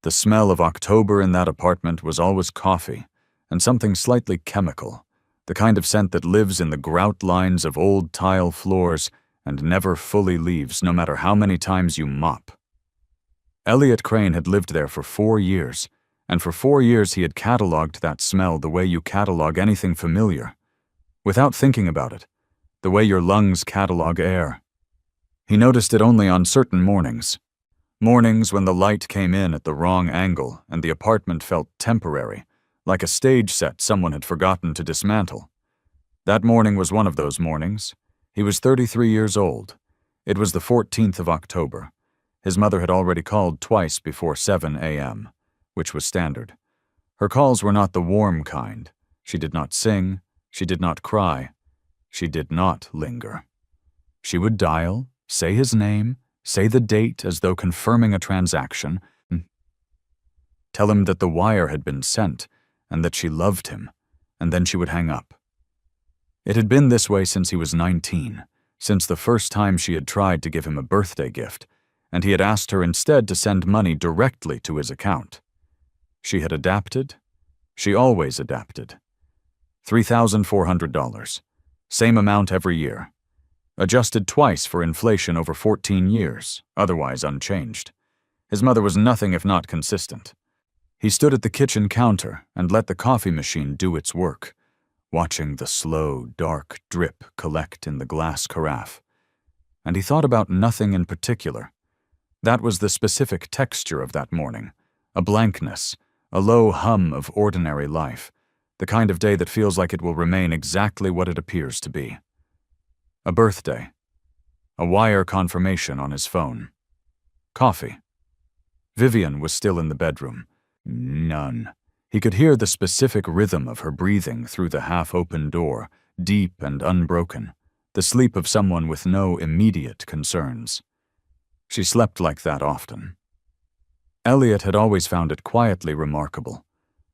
The smell of October in that apartment was always coffee and something slightly chemical, the kind of scent that lives in the grout lines of old tile floors and never fully leaves no matter how many times you mop. Elliot Crane had lived there for 4 years, and for 4 years he had cataloged that smell the way you catalog anything familiar, without thinking about it, the way your lungs catalog air. He noticed it only on certain mornings. Mornings when the light came in at the wrong angle and the apartment felt temporary, like a stage set someone had forgotten to dismantle. That morning was one of those mornings. He was 33 years old. It was the 14th of October. His mother had already called twice before 7 a.m., which was standard. Her calls were not the warm kind. She did not sing. She did not cry. She did not linger. She would dial, say his name, say the date as though confirming a transaction, tell him that the wire had been sent and that she loved him, and then she would hang up. It had been this way since he was 19, since the first time she had tried to give him a birthday gift, and he had asked her instead to send money directly to his account. She had adapted. She always adapted. $3,400. Same amount every year. Adjusted twice for inflation over 14 years, otherwise unchanged. His mother was nothing if not consistent. He stood at the kitchen counter and let the coffee machine do its work, watching the slow, dark drip collect in the glass carafe. And he thought about nothing in particular. That was the specific texture of that morning, a blankness, a low hum of ordinary life, the kind of day that feels like it will remain exactly what it appears to be. A birthday. A wire confirmation on his phone. Coffee. Vivian was still in the bedroom. None. He could hear the specific rhythm of her breathing through the half-open door, deep and unbroken, the sleep of someone with no immediate concerns. She slept like that often. Elliot had always found it quietly remarkable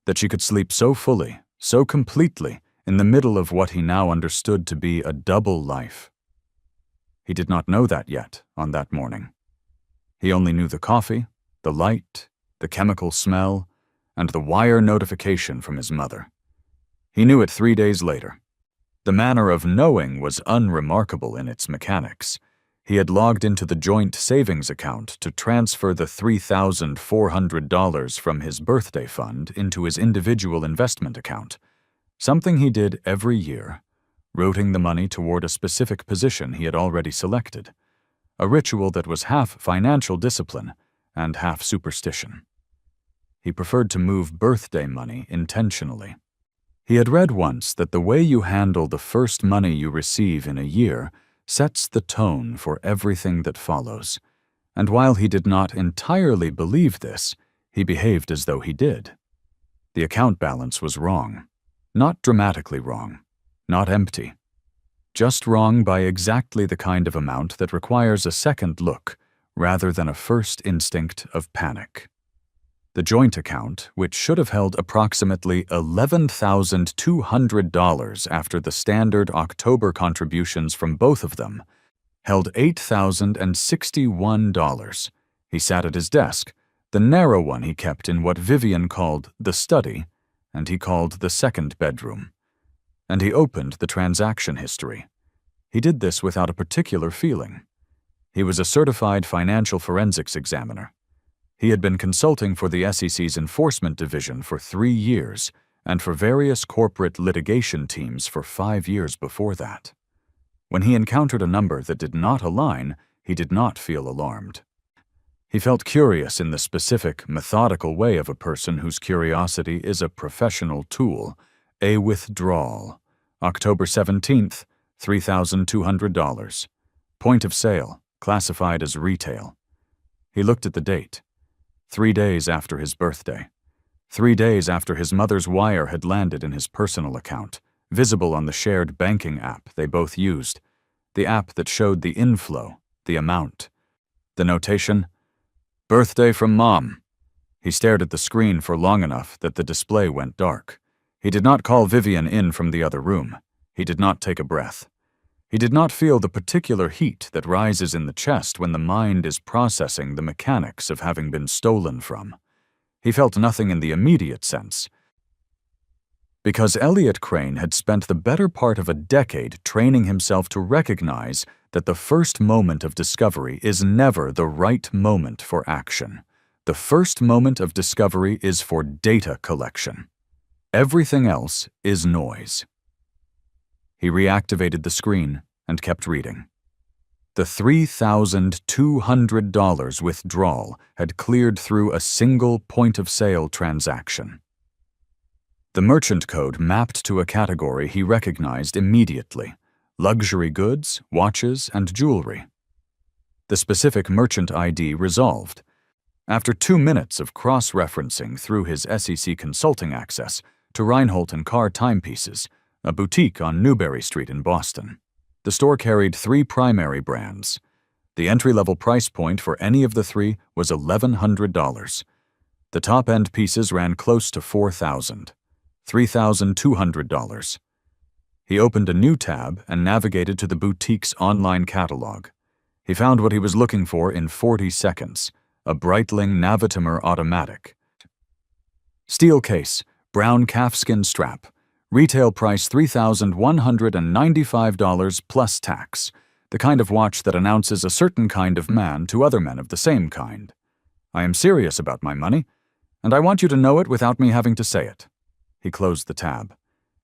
that she could sleep so fully, so completely, in the middle of what he now understood to be a double life. He did not know that yet on that morning. He only knew the coffee, the light, the chemical smell, and the wire notification from his mother. He knew it 3 days later. The manner of knowing was unremarkable in its mechanics. He had logged into the joint savings account to transfer the $3,400 from his birthday fund into his individual investment account, something he did every year, routing the money toward a specific position he had already selected, a ritual that was half financial discipline and half superstition. He preferred to move birthday money intentionally. He had read once that the way you handle the first money you receive in a year sets the tone for everything that follows, and while he did not entirely believe this, he behaved as though he did. The account balance was wrong. Not dramatically wrong, not empty. Just wrong by exactly the kind of amount that requires a second look rather than a first instinct of panic. The joint account, which should have held approximately $11,200 after the standard October contributions from both of them, held $8,061. He sat at his desk, the narrow one he kept in what Vivian called the study, and he called the second bedroom. And he opened the transaction history. He did this without a particular feeling. He was a certified financial forensics examiner. He had been consulting for the SEC's enforcement division for 3 years and for various corporate litigation teams for 5 years before that. When he encountered a number that did not align, he did not feel alarmed. He felt curious in the specific, methodical way of a person whose curiosity is a professional tool. A withdrawal. October 17th, $3,200. Point of sale, classified as retail. He looked at the date. 3 days after his birthday. 3 days after his mother's wire had landed in his personal account, visible on the shared banking app they both used, the app that showed the inflow, the amount. The notation, "Birthday from Mom." He stared at the screen for long enough that the display went dark. He did not call Vivian in from the other room. He did not take a breath. He did not feel the particular heat that rises in the chest when the mind is processing the mechanics of having been stolen from. He felt nothing in the immediate sense, because Elliot Crane had spent the better part of a decade training himself to recognize that the first moment of discovery is never the right moment for action. The first moment of discovery is for data collection. Everything else is noise. He reactivated the screen and kept reading. The $3,200 withdrawal had cleared through a single point-of-sale transaction. The merchant code mapped to a category he recognized immediately: luxury goods, watches, and jewelry. The specific merchant ID resolved. After 2 minutes of cross-referencing through his SEC consulting access to Reinhold & Carr Timepieces, a boutique on Newbury Street in Boston. The store carried 3 primary brands. The entry-level price point for any of the 3 was $1,100. The top-end pieces ran close to $4,000. $3,200. He opened a new tab and navigated to the boutique's online catalog. He found what he was looking for in 40 seconds, a Breitling Navitimer automatic. Steel case, brown calfskin strap, retail price $3,195 plus tax, the kind of watch that announces a certain kind of man to other men of the same kind. I am serious about my money, and I want you to know it without me having to say it. He closed the tab.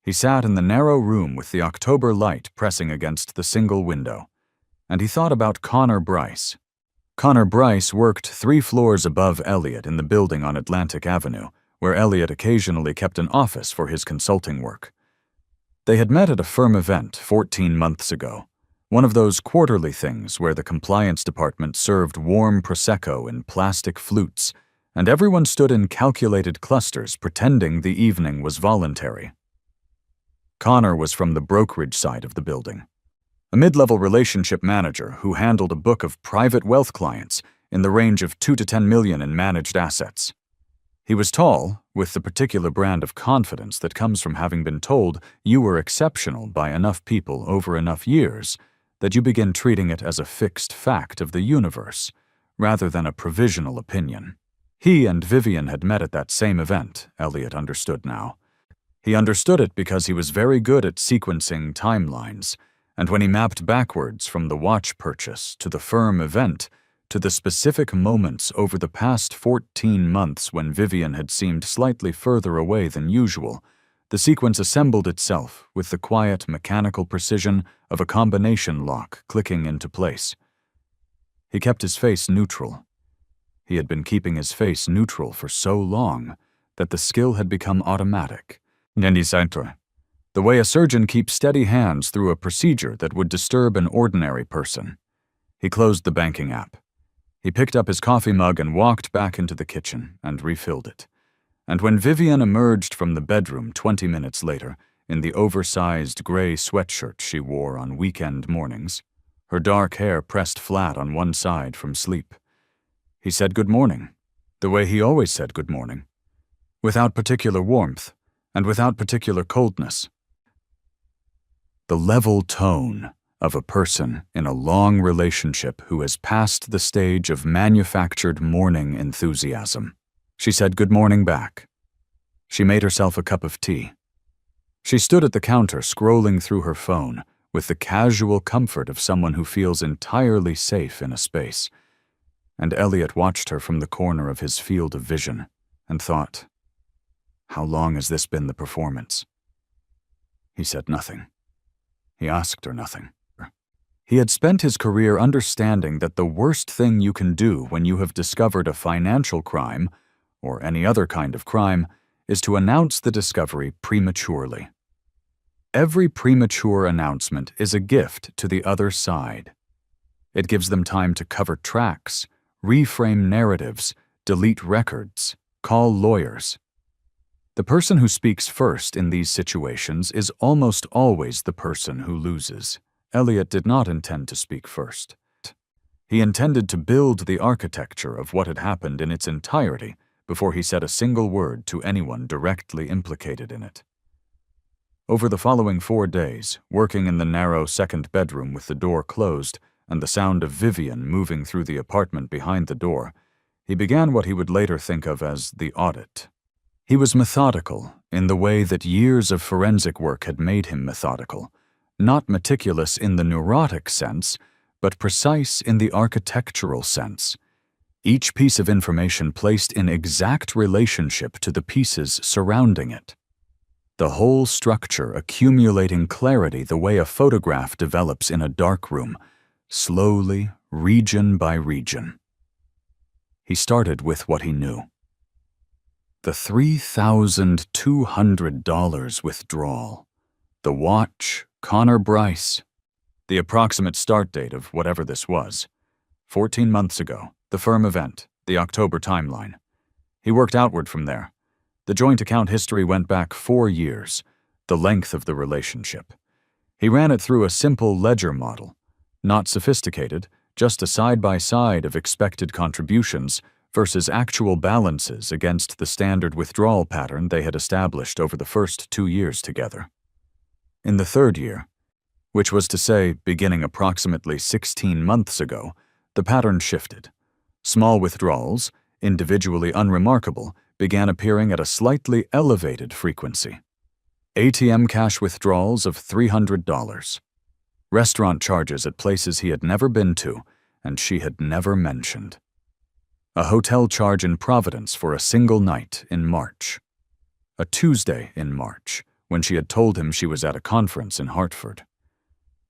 He sat in the narrow room with the October light pressing against the single window, and he thought about Connor Bryce. Connor Bryce worked 3 floors above Elliot in the building on Atlantic Avenue, where Elliot occasionally kept an office for his consulting work. They had met at a firm event 14 months ago, one of those quarterly things where the compliance department served warm Prosecco in plastic flutes, and everyone stood in calculated clusters pretending the evening was voluntary. Connor was from the brokerage side of the building, a mid-level relationship manager who handled a book of private wealth clients in the range of 2 to 10 million in managed assets. He was tall, with the particular brand of confidence that comes from having been told you were exceptional by enough people over enough years that you begin treating it as a fixed fact of the universe, rather than a provisional opinion. He and Vivian had met at that same event, Elliot understood now. He understood it because he was very good at sequencing timelines, and when he mapped backwards from the watch purchase to the firm event to the specific moments over the past 14 months when Vivian had seemed slightly further away than usual, the sequence assembled itself with the quiet mechanical precision of a combination lock clicking into place. He kept his face neutral. He had been keeping his face neutral for so long that the skill had become automatic. The way a surgeon keeps steady hands through a procedure that would disturb an ordinary person. He closed the banking app. He picked up his coffee mug and walked back into the kitchen and refilled it. And when Vivian emerged from the bedroom 20 minutes later in the oversized gray sweatshirt she wore on weekend mornings, her dark hair pressed flat on one side from sleep, he said good morning, the way he always said good morning, without particular warmth and without particular coldness. The level tone of a person in a long relationship who has passed the stage of manufactured morning enthusiasm. She said good morning back. She made herself a cup of tea. She stood at the counter scrolling through her phone with the casual comfort of someone who feels entirely safe in a space. And Elliot watched her from the corner of his field of vision and thought, how long has this been the performance? He said nothing. He asked her nothing. He had spent his career understanding that the worst thing you can do when you have discovered a financial crime, or any other kind of crime, is to announce the discovery prematurely. Every premature announcement is a gift to the other side. It gives them time to cover tracks, reframe narratives, delete records, call lawyers. The person who speaks first in these situations is almost always the person who loses. Elliot did not intend to speak first. He intended to build the architecture of what had happened in its entirety before he said a single word to anyone directly implicated in it. Over the following 4 days, working in the narrow second bedroom with the door closed and the sound of Vivian moving through the apartment behind the door, He began what he would later think of as the audit. He was methodical in the way that years of forensic work had made him methodical, not meticulous in the neurotic sense, but precise in the architectural sense. Each piece of information placed in exact relationship to the pieces surrounding it. The whole structure accumulating clarity the way a photograph develops in a darkroom, slowly, region by region. He started with what he knew. The $3,200 withdrawal. The watch, Connor Bryce. The approximate start date of whatever this was. 14 months ago, the firm event, the October timeline. He worked outward from there. The joint account history went back 4 years, the length of the relationship. He ran it through a simple ledger model, not sophisticated, just a side-by-side of expected contributions versus actual balances against the standard withdrawal pattern they had established over the first 2 years together. In the third year, which was to say beginning approximately 16 months ago, the pattern shifted. Small withdrawals, individually unremarkable, began appearing at a slightly elevated frequency. ATM cash withdrawals of $300. Restaurant charges at places he had never been to and she had never mentioned. A hotel charge in Providence for a single night in March. A Tuesday in March, when she had told him she was at a conference in Hartford.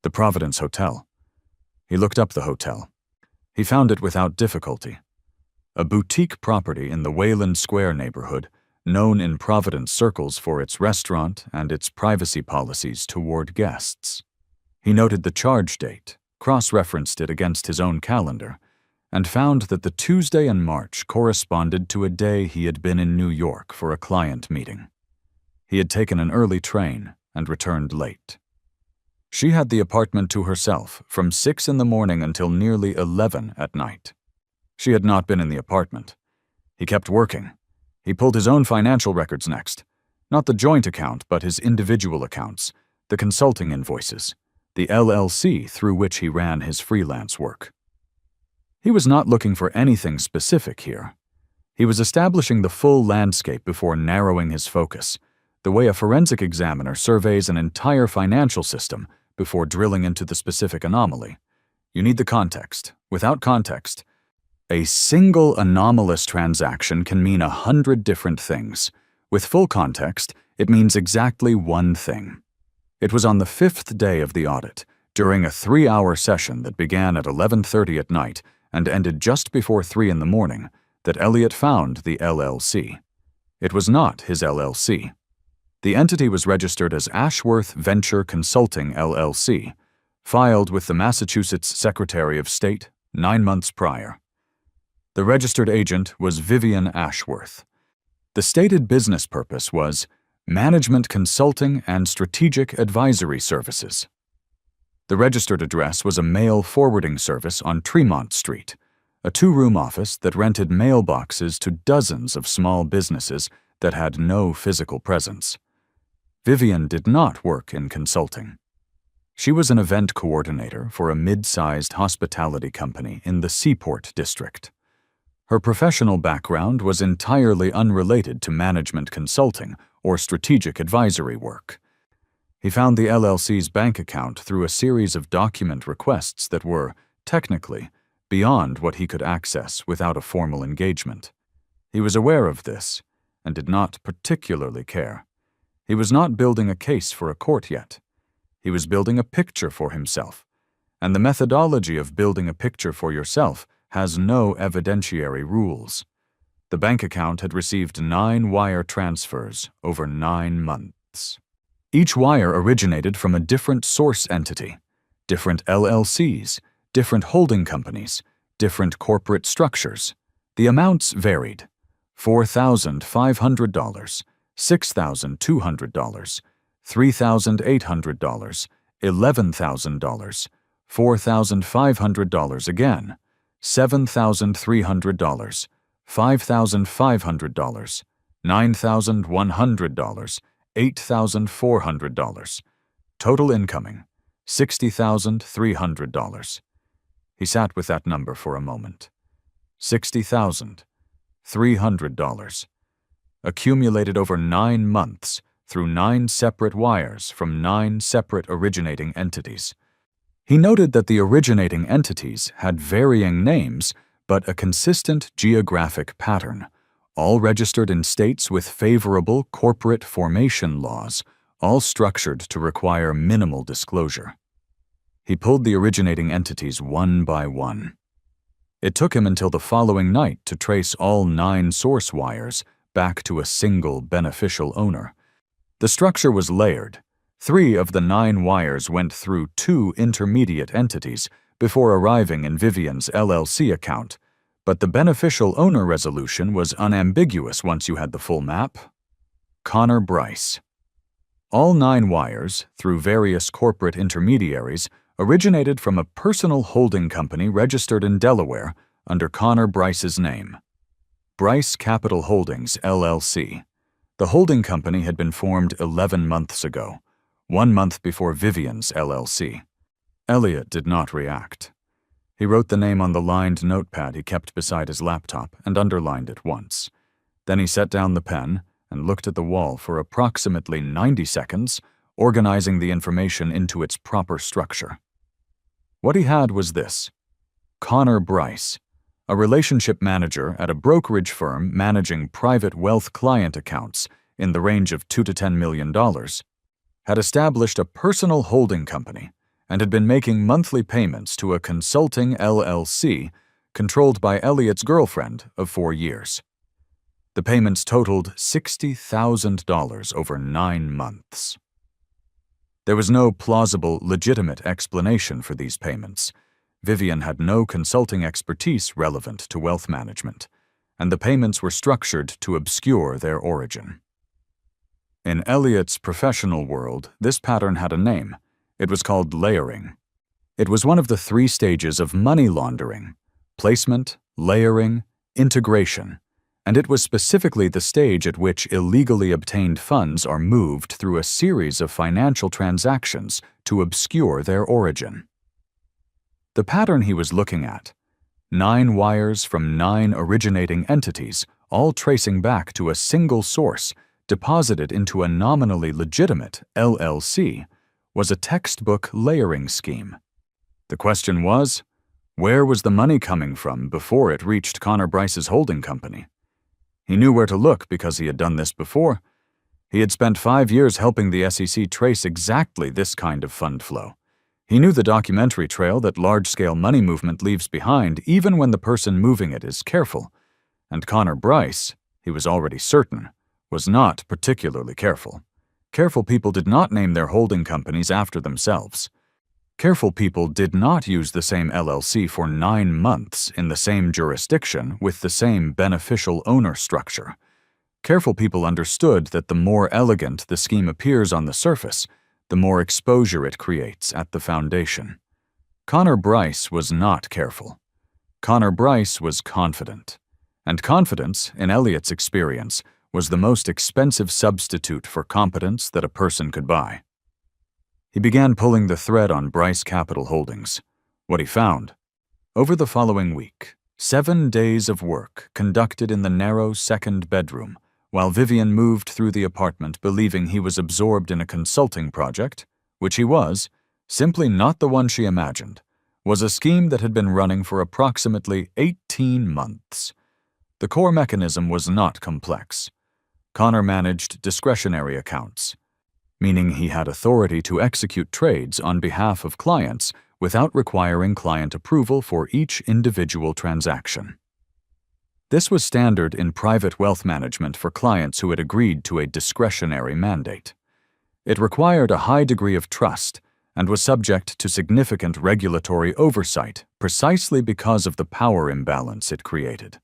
The Providence Hotel. He looked up the hotel. He found it without difficulty. A boutique property in the Wayland Square neighborhood, known in Providence circles for its restaurant and its privacy policies toward guests. He noted the charge date, cross-referenced it against his own calendar, and found that the Tuesday in March corresponded to a day he had been in New York for a client meeting. He had taken an early train and returned late. She had the apartment to herself from 6 in the morning until nearly 11 at night. She had not been in the apartment. He kept working. He pulled his own financial records next. Not the joint account, but his individual accounts, the consulting invoices, the LLC through which he ran his freelance work. He was not looking for anything specific here. He was establishing the full landscape before narrowing his focus, the way a forensic examiner surveys an entire financial system before drilling into the specific anomaly. You need the context. Without context, a single anomalous transaction can mean 100 different things. With full context, it means exactly one thing. It was on the 5th day of the audit, during a 3-hour session that began at 11:30 at night and ended just before 3 in the morning, that Elliot found the LLC. It was not his LLC. The entity was registered as Ashworth Venture Consulting LLC, filed with the Massachusetts Secretary of State 9 months prior. The registered agent was Vivian Ashworth. The stated business purpose was Management Consulting and Strategic Advisory Services. The registered address was a mail forwarding service on Tremont Street, a 2-room office that rented mailboxes to dozens of small businesses that had no physical presence. Vivian did not work in consulting. She was an event coordinator for a mid-sized hospitality company in the Seaport District. Her professional background was entirely unrelated to management consulting or strategic advisory work. He found the LLC's bank account through a series of document requests that were, technically, beyond what he could access without a formal engagement. He was aware of this and did not particularly care. He was not building a case for a court yet. He was building a picture for himself, and the methodology of building a picture for yourself has no evidentiary rules. The bank account had received 9 wire transfers over 9 months. Each wire originated from a different source entity, different LLCs, different holding companies, different corporate structures. The amounts varied: $4,500, $6,200, $3,800, $11,000, $4,500 again, $7,300, $5,500, $9,100, $8,400. Total incoming, $60,300. He sat with that number for a moment. $60,000, $300, accumulated over 9 months through 9 separate wires from 9 separate originating entities. He noted that the originating entities had varying names but a consistent geographic pattern, all registered in states with favorable corporate formation laws, all structured to require minimal disclosure. He pulled the originating entities one by one. It took him until the following night to trace all 9 source wires back to a single beneficial owner. The structure was layered. 3 of the 9 wires went through 2 intermediate entities before arriving in Vivian's LLC account, but the beneficial owner resolution was unambiguous once you had the full map. Connor Bryce. All 9 wires, through various corporate intermediaries, originated from a personal holding company registered in Delaware under Connor Bryce's name. Bryce Capital Holdings, LLC. The holding company had been formed 11 months ago, 1 month before Vivian's LLC. Elliot did not react. He wrote the name on the lined notepad he kept beside his laptop and underlined it once. Then he set down the pen and looked at the wall for approximately 90 seconds, organizing the information into its proper structure. What he had was this: Connor Bryce, a relationship manager at a brokerage firm managing private wealth client accounts in the range of $2 to $10 million, had established a personal holding company and had been making monthly payments to a consulting LLC controlled by Elliot's girlfriend of 4 years. The payments totaled $60,000 over 9 months. There was no plausible, legitimate explanation for these payments. Vivian had no consulting expertise relevant to wealth management, and the payments were structured to obscure their origin. In Elliot's professional world, this pattern had a name. It was called layering. It was one of the 3 stages of money laundering: placement, layering, integration, and it was specifically the stage at which illegally obtained funds are moved through a series of financial transactions to obscure their origin. The pattern he was looking at: 9 wires from 9 originating entities, all tracing back to a single source, deposited into a nominally legitimate LLC, was a textbook layering scheme. The question was, where was the money coming from before it reached Connor Bryce's holding company? He knew where to look because he had done this before. He had spent 5 years helping the SEC trace exactly this kind of fund flow. He knew the documentary trail that large-scale money movement leaves behind even when the person moving it is careful. And Connor Bryce, he was already certain, was not particularly careful. Careful people did not name their holding companies after themselves. Careful people did not use the same LLC for 9 months in the same jurisdiction with the same beneficial owner structure. Careful people understood that the more elegant the scheme appears on the surface, the more exposure it creates at the foundation. Connor Bryce was not careful. Connor Bryce was confident. And confidence, in Elliot's experience, was the most expensive substitute for competence that a person could buy. He began pulling the thread on Bryce Capital Holdings. What he found: over the following week, 7 days of work conducted in the narrow second bedroom, while Vivian moved through the apartment believing he was absorbed in a consulting project, which he was, simply not the one she imagined, was a scheme that had been running for approximately 18 months. The core mechanism was not complex. Connor managed discretionary accounts, meaning he had authority to execute trades on behalf of clients without requiring client approval for each individual transaction. This was standard in private wealth management for clients who had agreed to a discretionary mandate. It required a high degree of trust and was subject to significant regulatory oversight precisely because of the power imbalance it created.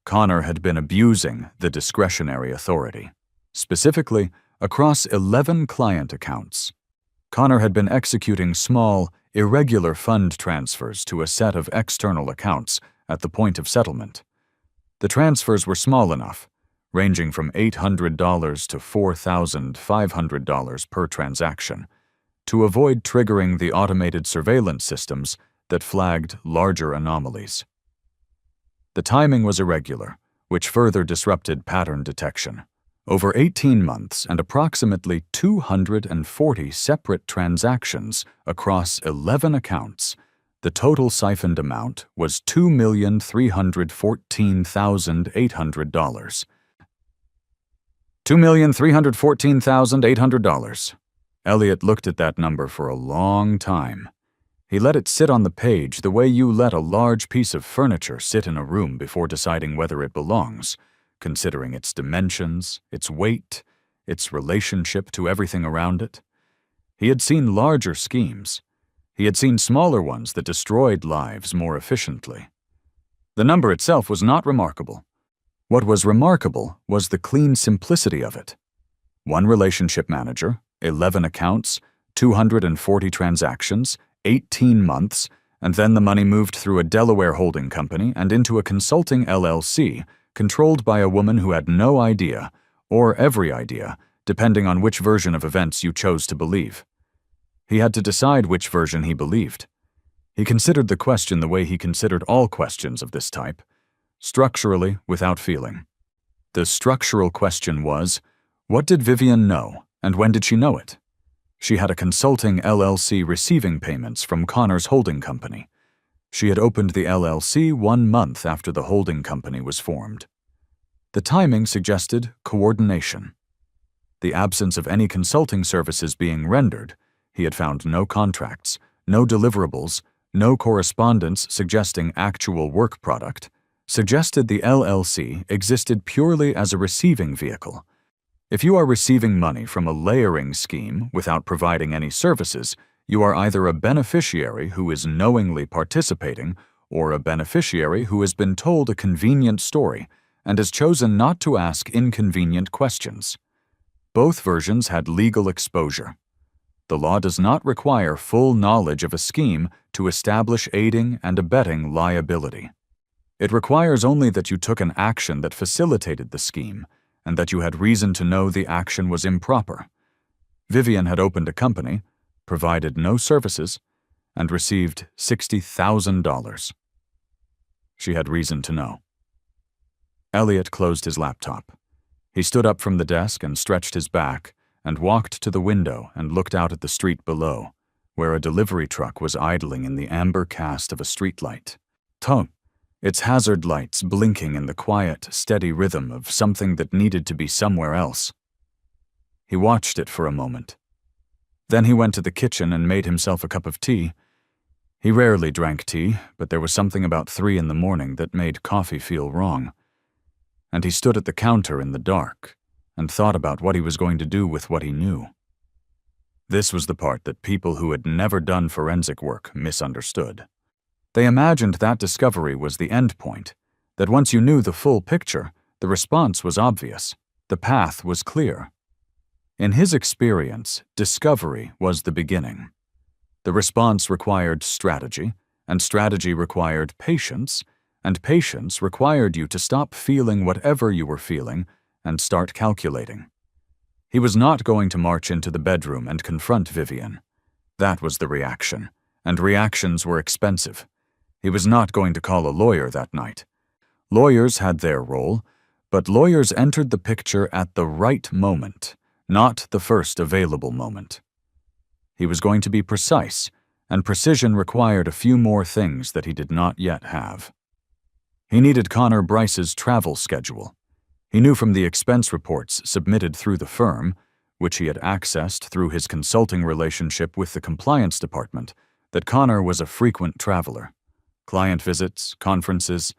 Connor had been abusing the discretionary authority, specifically across 11 client accounts. Connor had been executing small, irregular fund transfers to a set of external accounts at the point of settlement. The transfers were small enough, ranging from $800 to $4,500 per transaction, to avoid triggering the automated surveillance systems that flagged larger anomalies. The timing was irregular, which further disrupted pattern detection. Over 18 months and approximately 240 separate transactions across 11 accounts, the total siphoned amount was $2,314,800. $2,314,800. Elliot looked at that number for a long time. He let it sit on the page the way you let a large piece of furniture sit in a room before deciding whether it belongs, considering its dimensions, its weight, its relationship to everything around it. He had seen larger schemes. He had seen smaller ones that destroyed lives more efficiently. The number itself was not remarkable. What was remarkable was the clean simplicity of it. One relationship manager, 11 accounts, 240 transactions, 18 months, and then the money moved through a Delaware holding company and into a consulting LLC controlled by a woman who had no idea, or every idea, depending on which version of events you chose to believe. He had to decide which version he believed. He considered the question the way he considered all questions of this type, structurally, without feeling. The structural question was, what did Vivian know, and when did she know it? She had a consulting LLC receiving payments from Connor's holding company. She had opened the LLC 1 month after the holding company was formed. The timing suggested coordination. The absence of any consulting services being rendered, he had found no contracts, no deliverables, no correspondence suggesting actual work product, suggested the LLC existed purely as a receiving vehicle. If you are receiving money from a layering scheme without providing any services, you are either a beneficiary who is knowingly participating or a beneficiary who has been told a convenient story and has chosen not to ask inconvenient questions. Both versions had legal exposure. The law does not require full knowledge of a scheme to establish aiding and abetting liability. It requires only that you took an action that facilitated the scheme and that you had reason to know the action was improper. Vivian had opened a company, provided no services, and received $60,000. She had reason to know. Elliot closed his laptop. He stood up from the desk and stretched his back and walked to the window and looked out at the street below, where a delivery truck was idling in the amber cast of a streetlight. Its hazard lights blinking in the quiet, steady rhythm of something that needed to be somewhere else. He watched it for a moment. Then he went to the kitchen and made himself a cup of tea. He rarely drank tea, but there was something about 3 in the morning that made coffee feel wrong. And he stood at the counter in the dark and thought about what he was going to do with what he knew. This was the part that people who had never done forensic work misunderstood. They imagined that discovery was the end point, that once you knew the full picture, the response was obvious, the path was clear. In his experience, discovery was the beginning. The response required strategy, and strategy required patience, and patience required you to stop feeling whatever you were feeling and start calculating. He was not going to march into the bedroom and confront Vivian. That was the reaction, and reactions were expensive. He was not going to call a lawyer that night. Lawyers had their role, but lawyers entered the picture at the right moment, not the first available moment. He was going to be precise, and precision required a few more things that he did not yet have. He needed Connor Bryce's travel schedule. He knew from the expense reports submitted through the firm, which he had accessed through his consulting relationship with the compliance department, that Connor was a frequent traveler. Client visits, conferences,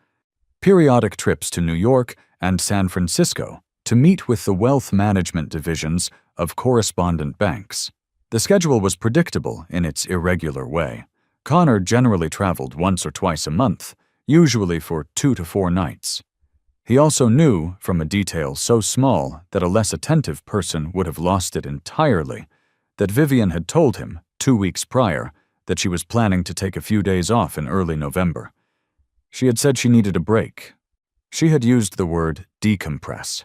periodic trips to New York and San Francisco to meet with the wealth management divisions of correspondent banks. The schedule was predictable in its irregular way. Connor generally traveled once or twice a month, usually for 2 to 4 nights. He also knew, from a detail so small that a less attentive person would have lost it entirely, that Vivian had told him, 2 weeks prior, that she was planning to take a few days off in early November. She had said she needed a break. She had used the word decompress.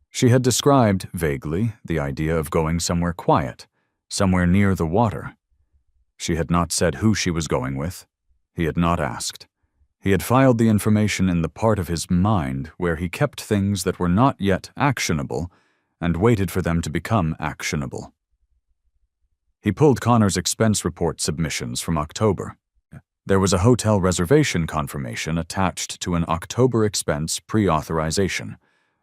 She had described, vaguely, the idea of going somewhere quiet, somewhere near the water. She had not said who she was going with. He had not asked. He had filed the information in the part of his mind where he kept things that were not yet actionable and waited for them to become actionable. He pulled Connor's expense report submissions from October. There was a hotel reservation confirmation attached to an October expense pre-authorization,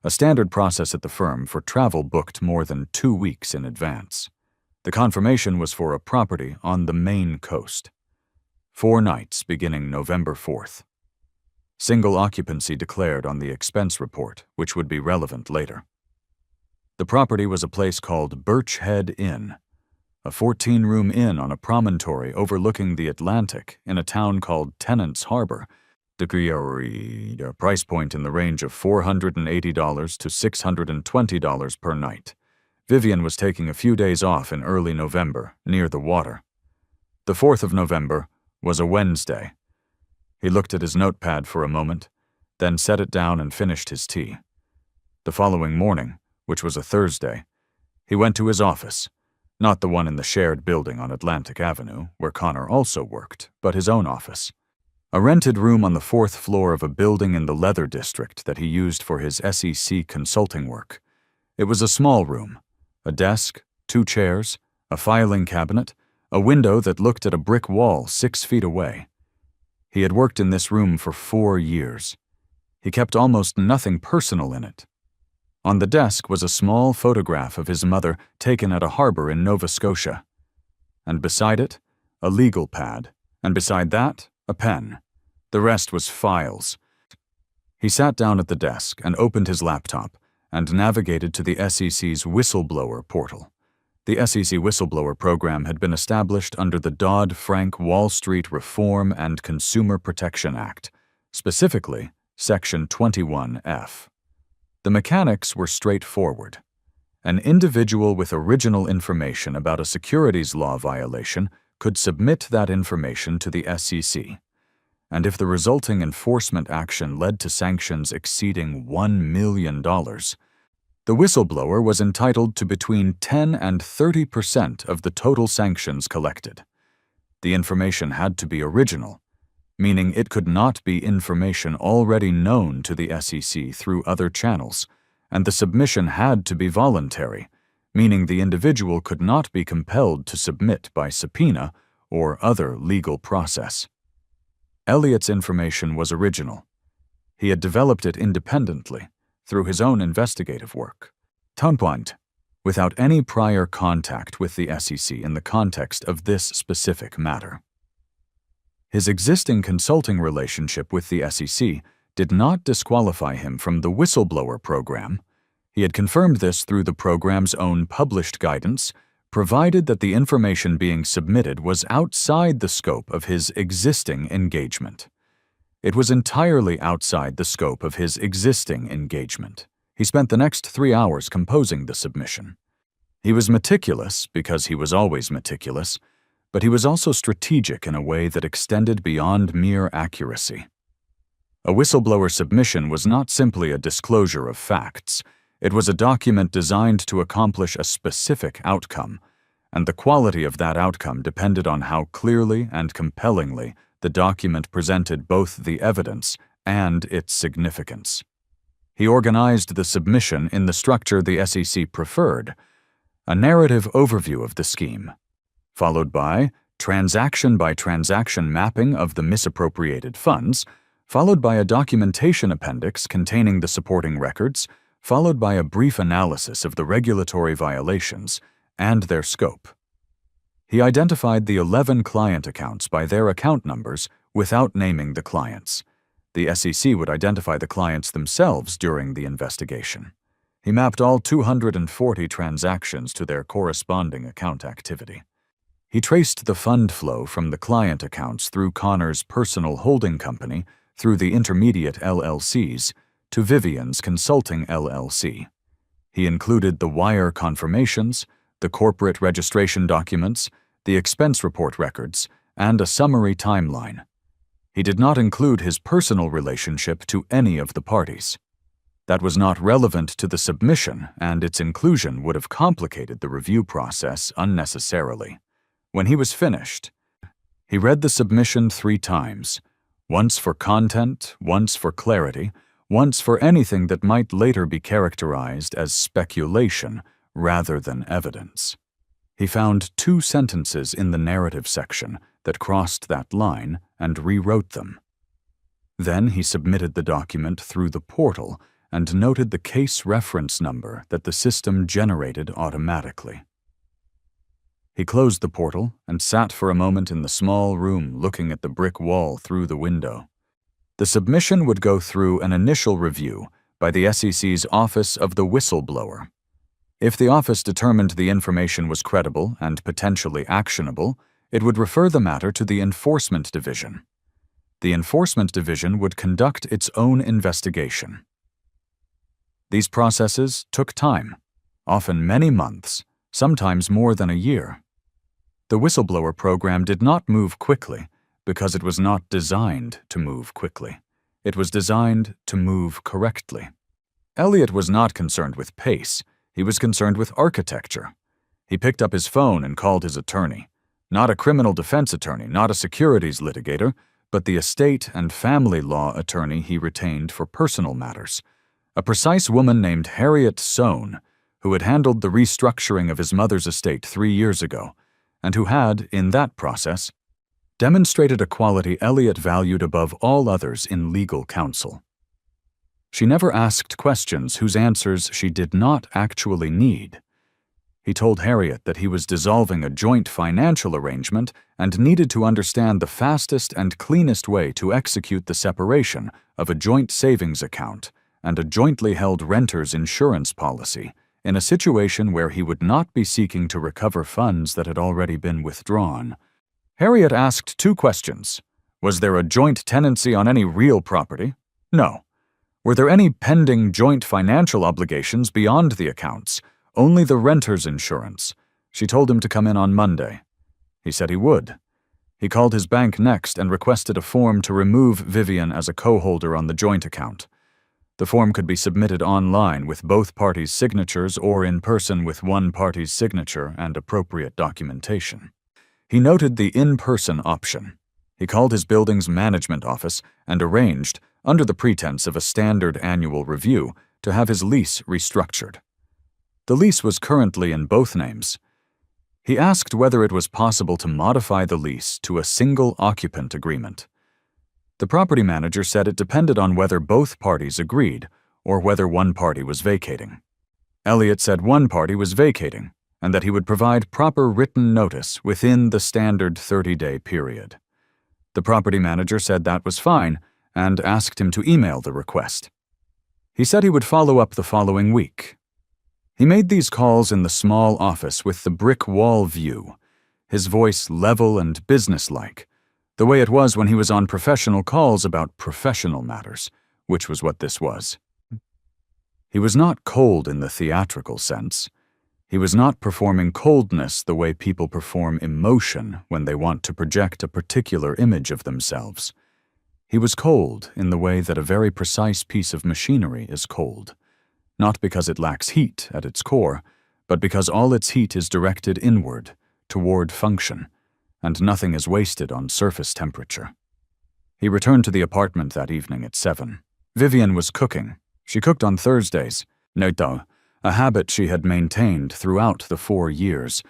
a standard process at the firm for travel booked more than 2 weeks in advance. The confirmation was for a property on the Maine coast. 4 nights beginning November 4th. Single occupancy declared on the expense report, which would be relevant later. The property was a place called Birch Head Inn, a 14-room inn on a promontory overlooking the Atlantic in a town called Tennant's Harbor. A price point in the range of $480 to $620 per night. Vivian was taking a few days off in early November, near the water. The 4th of November was a Wednesday. He looked at his notepad for a moment, then set it down and finished his tea. The following morning, which was a Thursday, he went to his office, not the one in the shared building on Atlantic Avenue, where Connor also worked, but his own office. A rented room on the 4th floor of a building in the Leather District that he used for his SEC consulting work. It was a small room, a desk, 2 chairs, a filing cabinet, a window that looked at a brick wall 6 feet away. He had worked in this room for 4 years. He kept almost nothing personal in it. On the desk was a small photograph of his mother taken at a harbor in Nova Scotia. And beside it, a legal pad, and beside that, a pen. The rest was files. He sat down at the desk and opened his laptop and navigated to the SEC's whistleblower portal. The SEC whistleblower program had been established under the Dodd-Frank Wall Street Reform and Consumer Protection Act, specifically Section 21F. The mechanics were straightforward. An individual with original information about a securities law violation could submit that information to the SEC, and if the resulting enforcement action led to sanctions exceeding $1 million, the whistleblower was entitled to between 10 and 30% of the total sanctions collected. The information had to be original, meaning it could not be information already known to the SEC through other channels, and the submission had to be voluntary, meaning the individual could not be compelled to submit by subpoena or other legal process. Elliott's information was original. He had developed it independently, through his own investigative work. Tonpoint, without any prior contact with the SEC in the context of this specific matter. His existing consulting relationship with the SEC did not disqualify him from the whistleblower program. He had confirmed this through the program's own published guidance, provided that the information being submitted was outside the scope of his existing engagement. It was entirely outside the scope of his existing engagement. He spent the next 3 hours composing the submission. He was meticulous because he was always meticulous, but he was also strategic in a way that extended beyond mere accuracy. A whistleblower submission was not simply a disclosure of facts. It was a document designed to accomplish a specific outcome, and the quality of that outcome depended on how clearly and compellingly the document presented both the evidence and its significance. He organized the submission in the structure the SEC preferred: a narrative overview of the scheme, followed by transaction-by-transaction mapping of the misappropriated funds, followed by a documentation appendix containing the supporting records, followed by a brief analysis of the regulatory violations and their scope. He identified the 11 client accounts by their account numbers without naming the clients. The SEC would identify the clients themselves during the investigation. He mapped all 240 transactions to their corresponding account activity. He traced the fund flow from the client accounts through Connor's personal holding company, through the intermediate LLCs, to Vivian's Consulting LLC. He included the wire confirmations, the corporate registration documents, the expense report records, and a summary timeline. He did not include his personal relationship to any of the parties. That was not relevant to the submission, and its inclusion would have complicated the review process unnecessarily. When he was finished, he read the submission 3 times, Once for content, once for clarity, once for anything that might later be characterized as speculation rather than evidence. He found 2 sentences in the narrative section that crossed that line and rewrote them. Then he submitted the document through the portal and noted the case reference number that the system generated automatically. He closed the portal and sat for a moment in the small room looking at the brick wall through the window. The submission would go through an initial review by the SEC's Office of the Whistleblower. If the office determined the information was credible and potentially actionable, it would refer the matter to the Enforcement Division. The Enforcement Division would conduct its own investigation. These processes took time, often many months, sometimes more than a year. The whistleblower program did not move quickly because it was not designed to move quickly. It was designed to move correctly. Elliot was not concerned with pace. He was concerned with architecture. He picked up his phone and called his attorney. Not a criminal defense attorney, not a securities litigator, but the estate and family law attorney he retained for personal matters. A precise woman named Harriet Sohn, who had handled the restructuring of his mother's estate 3 years ago, and who had, in that process, demonstrated a quality Elliot valued above all others in legal counsel. She never asked questions whose answers she did not actually need. He told Harriet that he was dissolving a joint financial arrangement and needed to understand the fastest and cleanest way to execute the separation of a joint savings account and a jointly held renter's insurance policy in a situation where he would not be seeking to recover funds that had already been withdrawn. Harriet asked 2 questions. Was there a joint tenancy on any real property? No. Were there any pending joint financial obligations beyond the accounts? Only the renter's insurance. She told him to come in on Monday. He said he would. He called his bank next and requested a form to remove Vivian as a co-holder on the joint account. The form could be submitted online with both parties' signatures or in person with one party's signature and appropriate documentation. He noted the in-person option. He called his building's management office and arranged, under the pretense of a standard annual review, to have his lease restructured. The lease was currently in both names. He asked whether it was possible to modify the lease to a single occupant agreement. The property manager said it depended on whether both parties agreed or whether one party was vacating. Elliot said one party was vacating and that he would provide proper written notice within the standard 30-day period. The property manager said that was fine and asked him to email the request. He said he would follow up the following week. He made these calls in the small office with the brick wall view, his voice level and businesslike, the way it was when he was on professional calls about professional matters, which was what this was. He was not cold in the theatrical sense. He was not performing coldness the way people perform emotion when they want to project a particular image of themselves. He was cold in the way that a very precise piece of machinery is cold, not because it lacks heat at its core, but because all its heat is directed inward, toward function, and nothing is wasted on surface temperature. He returned to the apartment that evening at 7. Vivian was cooking. She cooked on Thursdays, a habit she had maintained throughout the 4 years.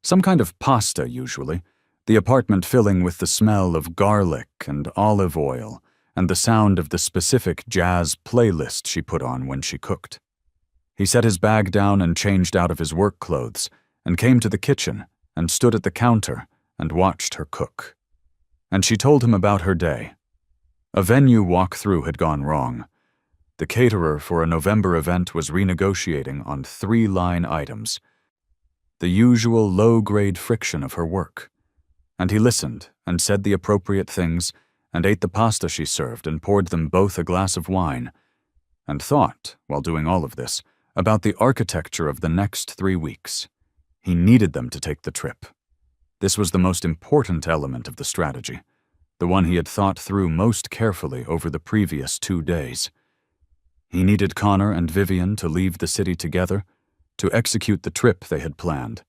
Some kind of pasta, usually, the apartment filling with the smell of garlic and olive oil and the sound of the specific jazz playlist she put on when she cooked. He set his bag down and changed out of his work clothes and came to the kitchen and stood at the counter and watched her cook. And she told him about her day. A venue walkthrough had gone wrong. The caterer for a November event was renegotiating on 3 line items. The usual low-grade friction of her work. And he listened and said the appropriate things and ate the pasta she served and poured them both a glass of wine, and thought, while doing all of this, about the architecture of the next 3 weeks. He needed them to take the trip. This was the most important element of the strategy, the one he had thought through most carefully over the previous 2 days. He needed Connor and Vivian to leave the city together, to execute the trip they had planned,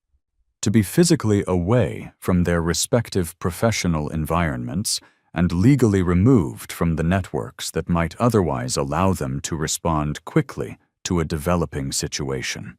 to be physically away from their respective professional environments and legally removed from the networks that might otherwise allow them to respond quickly to a developing situation.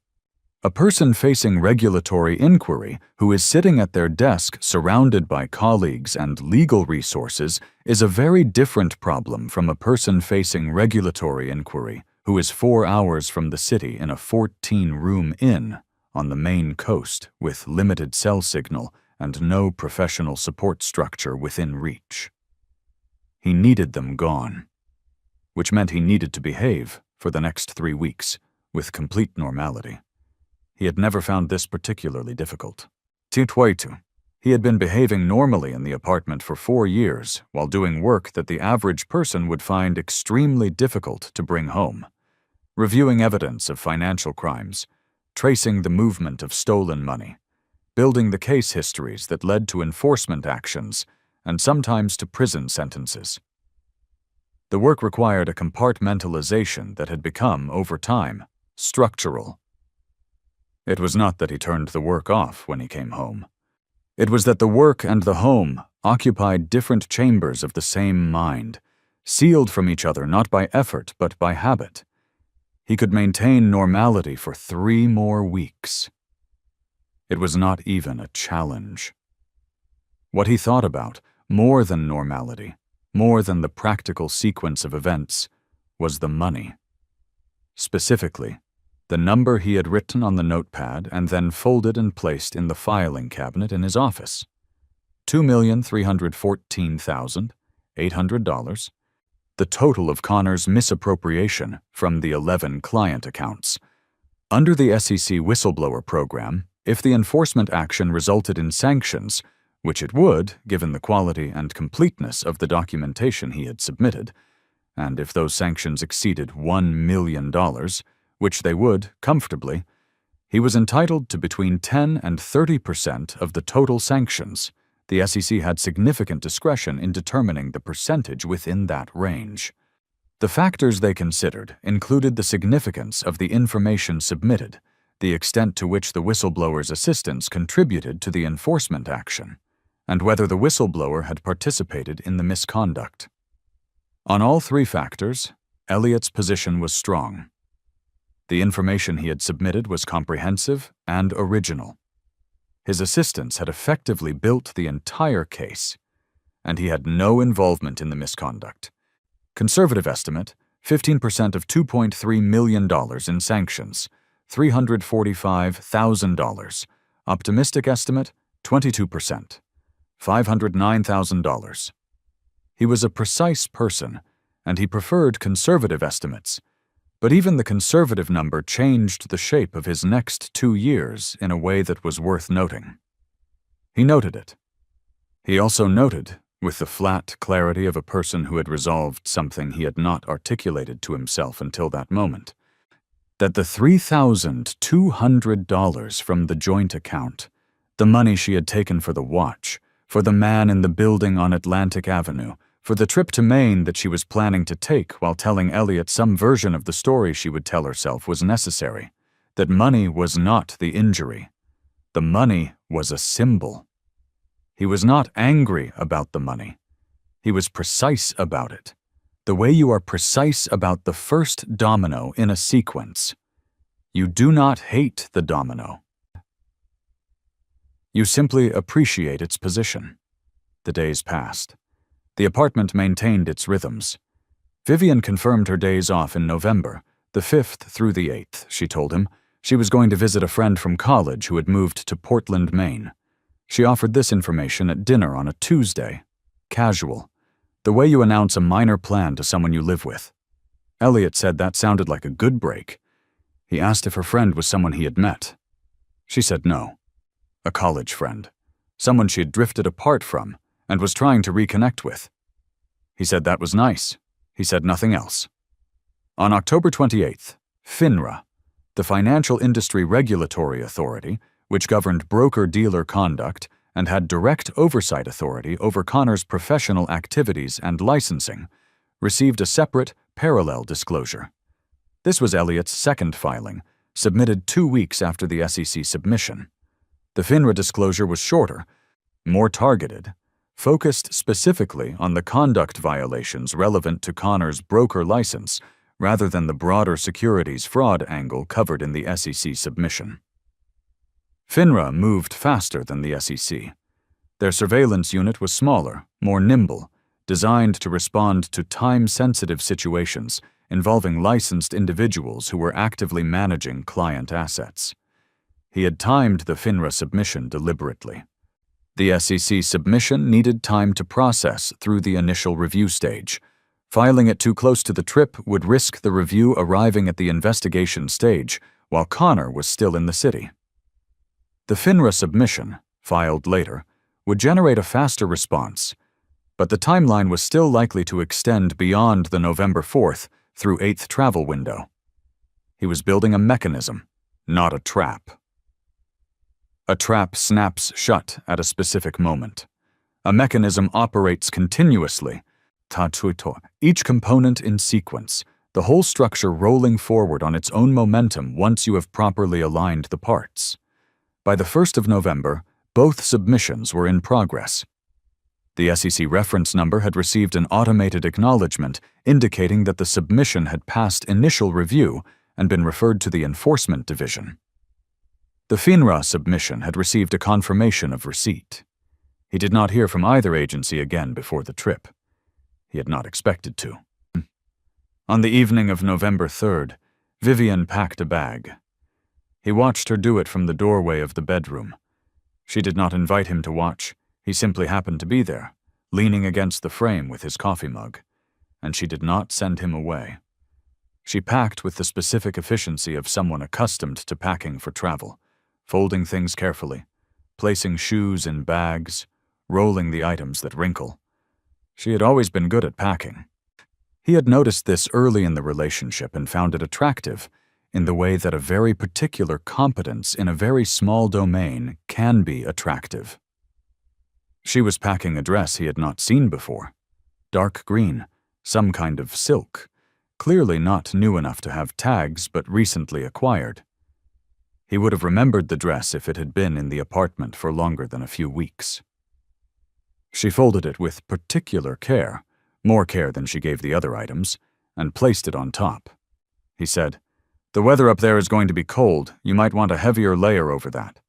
A person facing regulatory inquiry who is sitting at their desk surrounded by colleagues and legal resources is a very different problem from a person facing regulatory inquiry who is 4 hours from the city in a 14-room inn on the Maine coast with limited cell signal and no professional support structure within reach. He needed them gone, which meant he needed to behave for the next 3 weeks with complete normality. He had never found this particularly difficult. He had been behaving normally in the apartment for 4 years while doing work that the average person would find extremely difficult to bring home. Reviewing evidence of financial crimes, tracing the movement of stolen money, building the case histories that led to enforcement actions and sometimes to prison sentences. The work required a compartmentalization that had become, over time, structural. It was not that he turned the work off when he came home. It was that the work and the home occupied different chambers of the same mind, sealed from each other not by effort but by habit. He could maintain normality for 3 more weeks. It was not even a challenge. What he thought about, more than normality, more than the practical sequence of events, was the money. Specifically, the number he had written on the notepad and then folded and placed in the filing cabinet in his office. $2,314,800, the total of Connor's misappropriation from the 11 client accounts. Under the SEC whistleblower program, if the enforcement action resulted in sanctions, which it would, given the quality and completeness of the documentation he had submitted, and if those sanctions exceeded $1 million, which they would, comfortably, he was entitled to between 10 and 30% of the total sanctions. The SEC had significant discretion in determining the percentage within that range. The factors they considered included the significance of the information submitted, the extent to which the whistleblower's assistance contributed to the enforcement action, and whether the whistleblower had participated in the misconduct. On all 3 factors, Elliott's position was strong. The information he had submitted was comprehensive and original. His assistants had effectively built the entire case, and he had no involvement in the misconduct. Conservative estimate, 15% of $2.3 million in sanctions, $345,000. Optimistic estimate, 22%, $509,000. He was a precise person, and he preferred conservative estimates, but even the conservative number changed the shape of his next 2 years in a way that was worth noting. He noted it. He also noted, with the flat clarity of a person who had resolved something he had not articulated to himself until that moment, that the $3,200 from the joint account, the money she had taken for the watch, for the man in the building on Atlantic Avenue, for the trip to Maine that she was planning to take while telling Elliot some version of the story she would tell herself was necessary, that money was not the injury. The money was a symbol. He was not angry about the money. He was precise about it, the way you are precise about the first domino in a sequence. You do not hate the domino. You simply appreciate its position. The days passed. The apartment maintained its rhythms. Vivian confirmed her days off in November, the 5th through the 8th, she told him. She was going to visit a friend from college who had moved to Portland, Maine. She offered this information at dinner on a Tuesday. Casual. The way you announce a minor plan to someone you live with. Elliot said that sounded like a good break. He asked if her friend was someone he had met. She said no. A college friend. Someone she had drifted apart from and was trying to reconnect with. He said that was nice. He said nothing else. On October 28th, FINRA, the Financial Industry Regulatory Authority, which governed broker-dealer conduct and had direct oversight authority over Connor's professional activities and licensing, received a separate, parallel disclosure. This was Elliott's second filing, submitted 2 weeks after the SEC submission. The FINRA disclosure was shorter, more targeted, focused specifically on the conduct violations relevant to Connor's broker license rather than the broader securities fraud angle covered in the SEC submission. FINRA moved faster than the SEC. Their surveillance unit was smaller, more nimble, designed to respond to time-sensitive situations involving licensed individuals who were actively managing client assets. He had timed the FINRA submission deliberately. The SEC submission needed time to process through the initial review stage. Filing it too close to the trip would risk the review arriving at the investigation stage while Connor was still in the city. The FINRA submission, filed later, would generate a faster response, but the timeline was still likely to extend beyond the November 4th through 8th travel window. He was building a mechanism, not a trap. A trap snaps shut at a specific moment. A mechanism operates continuously, each component in sequence, the whole structure rolling forward on its own momentum once you have properly aligned the parts. By the 1st of November, both submissions were in progress. The SEC reference number had received an automated acknowledgement indicating that the submission had passed initial review and been referred to the Enforcement Division. The FINRA submission had received a confirmation of receipt. He did not hear from either agency again before the trip. He had not expected to. On the evening of November 3rd, Vivian packed a bag. He watched her do it from the doorway of the bedroom. She did not invite him to watch. He simply happened to be there, leaning against the frame with his coffee mug, and she did not send him away. She packed with the specific efficiency of someone accustomed to packing for travel, folding things carefully, placing shoes in bags, rolling the items that wrinkle. She had always been good at packing. He had noticed this early in the relationship and found it attractive, in the way that a very particular competence in a very small domain can be attractive. She was packing a dress he had not seen before. Dark green, some kind of silk, clearly not new enough to have tags but recently acquired. He would have remembered the dress if it had been in the apartment for longer than a few weeks. She folded it with particular care, more care than she gave the other items, and placed it on top. He said, "The weather up there is going to be cold. You might want a heavier layer over that."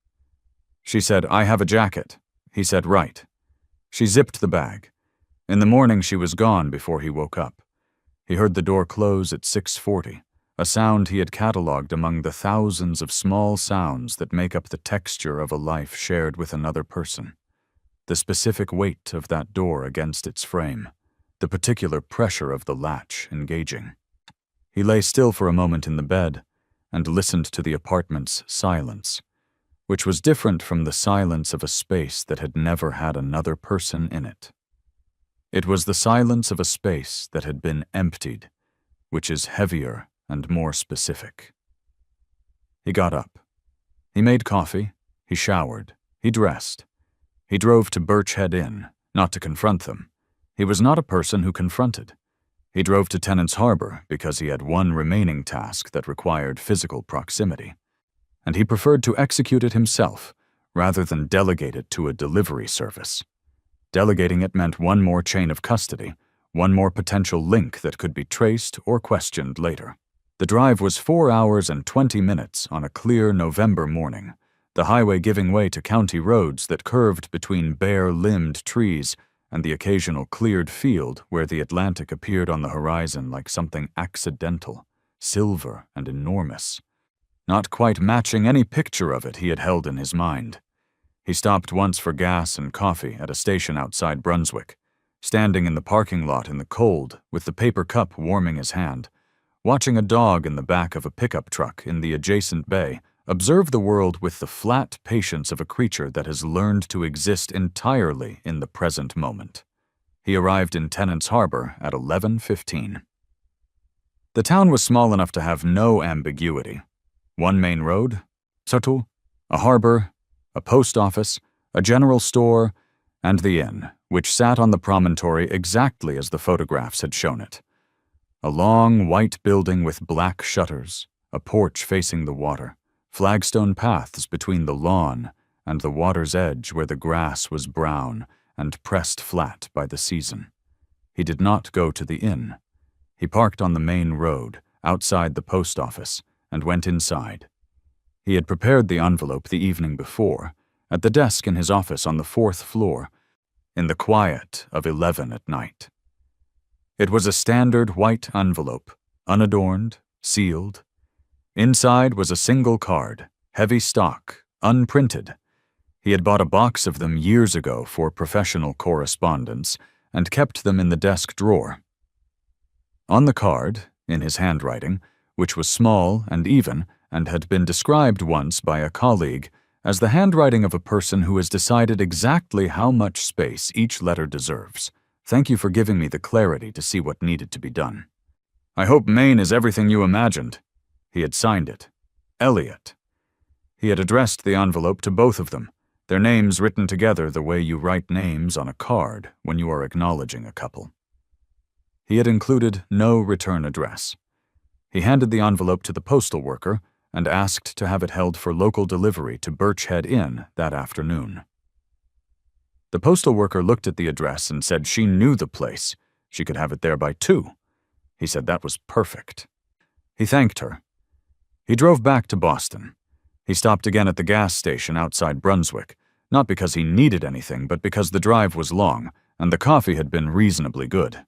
She said, "I have a jacket." He said, "Right." She zipped the bag. In the morning she was gone before he woke up. He heard the door close at 6:40, a sound he had catalogued among the thousands of small sounds that make up the texture of a life shared with another person. The specific weight of that door against its frame, the particular pressure of the latch engaging. He lay still for a moment in the bed and listened to the apartment's silence, which was different from the silence of a space that had never had another person in it. It was the silence of a space that had been emptied, which is heavier and more specific. He got up. He made coffee. He showered. He dressed. He drove to Birchhead Inn, not to confront them. He was not a person who confronted. He drove to Tennant's Harbor because he had one remaining task that required physical proximity, and he preferred to execute it himself rather than delegate it to a delivery service. Delegating it meant one more chain of custody, one more potential link that could be traced or questioned later. The drive was 4 hours and 20 minutes on a clear November morning, the highway giving way to county roads that curved between bare-limbed trees and the occasional cleared field where the Atlantic appeared on the horizon like something accidental, silver and enormous, not quite matching any picture of it he had held in his mind. He stopped once for gas and coffee at a station outside Brunswick, standing in the parking lot in the cold with the paper cup warming his hand, watching a dog in the back of a pickup truck in the adjacent bay observe the world with the flat patience of a creature that has learned to exist entirely in the present moment. He arrived in Tennant's Harbor at 11:15. The town was small enough to have no ambiguity. One main road, Sotul, a harbor, a post office, a general store, and the inn, which sat on the promontory exactly as the photographs had shown it. A long white building with black shutters, a porch facing the water, flagstone paths between the lawn and the water's edge where the grass was brown and pressed flat by the season. He did not go to the inn. He parked on the main road, outside the post office, and went inside. He had prepared the envelope the evening before, at the desk in his office on the 4th floor, in the quiet of 11 at night. It was a standard white envelope, unadorned, sealed. Inside was a single card, heavy stock, unprinted. He had bought a box of them years ago for professional correspondence and kept them in the desk drawer. On the card, in his handwriting, which was small and even and had been described once by a colleague as the handwriting of a person who has decided exactly how much space each letter deserves. Thank you for giving me the clarity to see what needed to be done. I hope Maine is everything you imagined. He had signed it. Elliot. He had addressed the envelope to both of them, their names written together the way you write names on a card when you are acknowledging a couple. He had included no return address. He handed the envelope to the postal worker and asked to have it held for local delivery to Birchhead Inn that afternoon. The postal worker looked at the address and said she knew the place. She could have it there by 2. He said that was perfect. He thanked her. He drove back to Boston. He stopped again at the gas station outside Brunswick, not because he needed anything, but because the drive was long and the coffee had been reasonably good.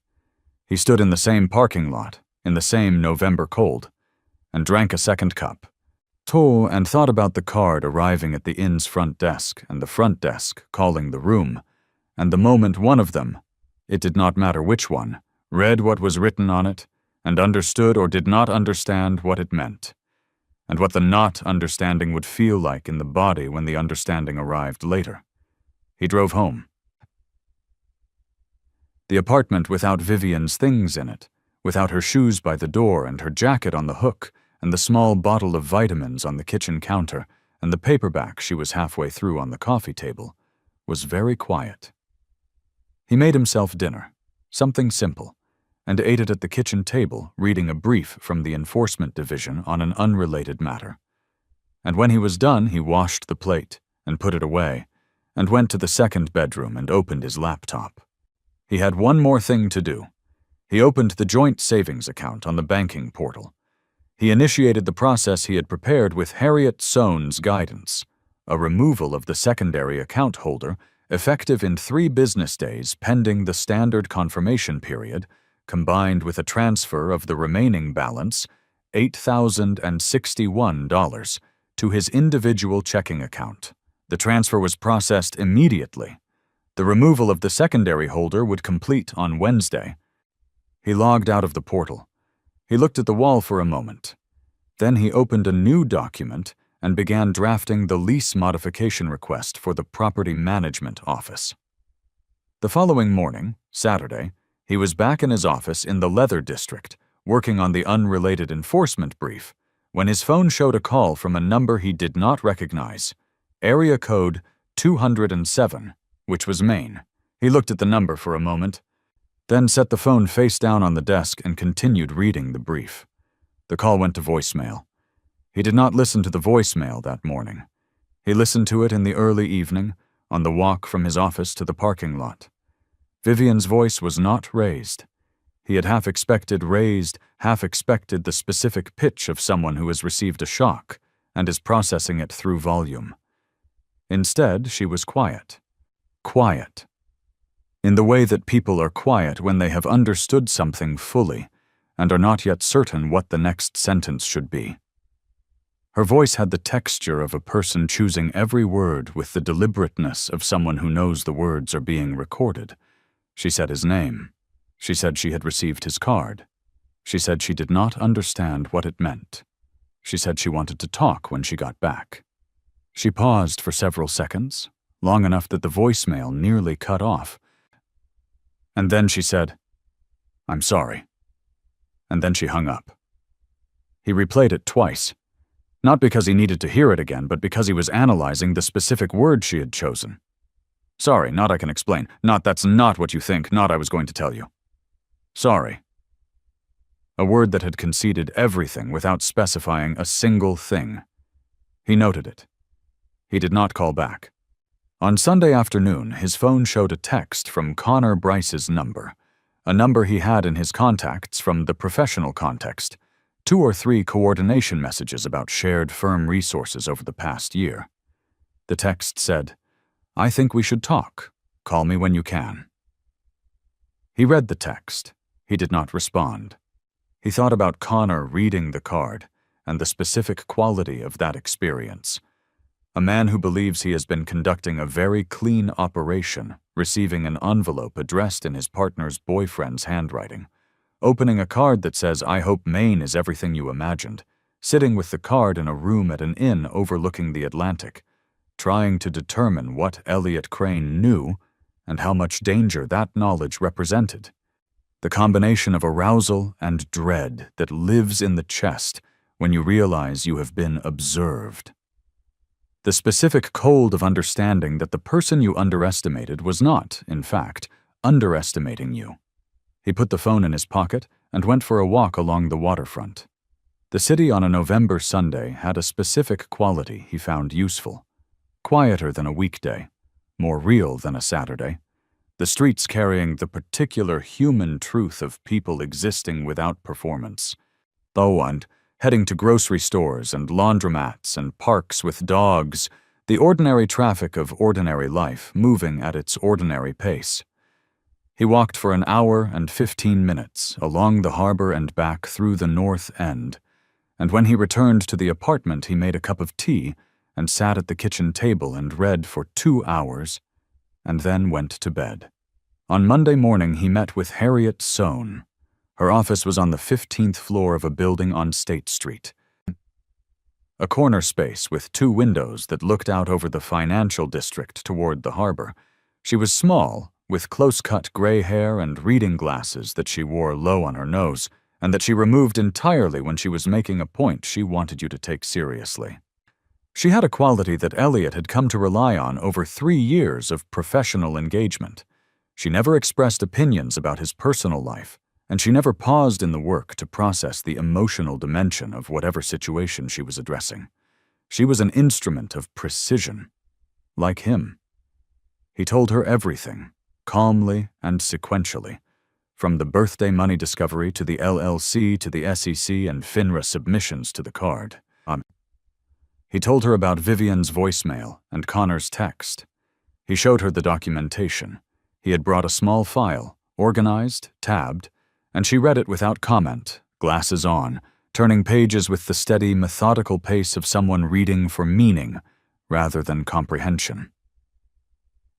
He stood in the same parking lot, in the same November cold, and drank a second cup. And thought about the card arriving at the inn's front desk and the front desk calling the room, and the moment one of them, it did not matter which one, read what was written on it and understood or did not understand what it meant, and what the not understanding would feel like in the body when the understanding arrived later. He drove home. The apartment without Vivian's things in it, without her shoes by the door and her jacket on the hook, and the small bottle of vitamins on the kitchen counter, and the paperback she was halfway through on the coffee table, was very quiet. He made himself dinner, something simple, and ate it at the kitchen table, reading a brief from the Enforcement Division on an unrelated matter. And when he was done, he washed the plate and put it away, and went to the second bedroom and opened his laptop. He had one more thing to do. He opened the joint savings account on the banking portal. He initiated the process he had prepared with Harriet Soane's guidance, a removal of the secondary account holder, effective in 3 business days pending the standard confirmation period, combined with a transfer of the remaining balance, $8,061, to his individual checking account. The transfer was processed immediately. The removal of the secondary holder would complete on Wednesday. He logged out of the portal. He looked at the wall for a moment. Then he opened a new document and began drafting the lease modification request for the Property Management Office. The following morning, Saturday, he was back in his office in the Leather District, working on the unrelated enforcement brief, when his phone showed a call from a number he did not recognize, area code 207, which was Maine. He looked at the number for a moment, then set the phone face down on the desk and continued reading the brief. The call went to voicemail. He did not listen to the voicemail that morning. He listened to it in the early evening, on the walk from his office to the parking lot. Vivian's voice was not raised. He had half expected raised, half expected the specific pitch of someone who has received a shock and is processing it through volume. Instead, she was quiet. Quiet. In the way that people are quiet when they have understood something fully and are not yet certain what the next sentence should be. Her voice had the texture of a person choosing every word with the deliberateness of someone who knows the words are being recorded. She said his name. She said she had received his card. She said she did not understand what it meant. She said she wanted to talk when she got back. She paused for several seconds, long enough that the voicemail nearly cut off. And then she said, "I'm sorry." And then she hung up. He replayed it twice, not because he needed to hear it again, but because he was analyzing the specific word she had chosen. "Sorry, not I can explain. Not that's not what you think, not I was going to tell you. Sorry." A word that had conceded everything without specifying a single thing. He noted it. He did not call back. On Sunday afternoon, his phone showed a text from Connor Bryce's number, a number he had in his contacts from the professional context, 2 or 3 coordination messages about shared firm resources over the past year. The text said, "I think we should talk. Call me when you can." He read the text. He did not respond. He thought about Connor reading the card and the specific quality of that experience. A man who believes he has been conducting a very clean operation, receiving an envelope addressed in his partner's boyfriend's handwriting, opening a card that says, "I hope Maine is everything you imagined," sitting with the card in a room at an inn overlooking the Atlantic, trying to determine what Elliot Crane knew and how much danger that knowledge represented. The combination of arousal and dread that lives in the chest when you realize you have been observed. The specific cold of understanding that the person you underestimated was not, in fact, underestimating you. He put the phone in his pocket and went for a walk along the waterfront. The city on a November Sunday had a specific quality he found useful. Quieter than a weekday, more real than a Saturday. The streets carrying the particular human truth of people existing without performance. Oh, and heading to grocery stores and laundromats and parks with dogs, the ordinary traffic of ordinary life moving at its ordinary pace. He walked for an hour and 15 minutes along the harbor and back through the North End, and when he returned to the apartment he made a cup of tea and sat at the kitchen table and read for 2 hours, and then went to bed. On Monday morning he met with Harriet Sohn. Her office was on the 15th floor of a building on State Street. A corner space with 2 windows that looked out over the financial district toward the harbor. She was small, with close-cut gray hair and reading glasses that she wore low on her nose, and that she removed entirely when she was making a point she wanted you to take seriously. She had a quality that Elliot had come to rely on over 3 years of professional engagement. She never expressed opinions about his personal life, and she never paused in the work to process the emotional dimension of whatever situation she was addressing. She was an instrument of precision, like him. He told her everything, calmly and sequentially, from the birthday money discovery to the LLC to the SEC and FINRA submissions to the card. He told her about Vivian's voicemail and Connor's text. He showed her the documentation. He had brought a small file, organized, tabbed, and she read it without comment, glasses on, turning pages with the steady, methodical pace of someone reading for meaning rather than comprehension.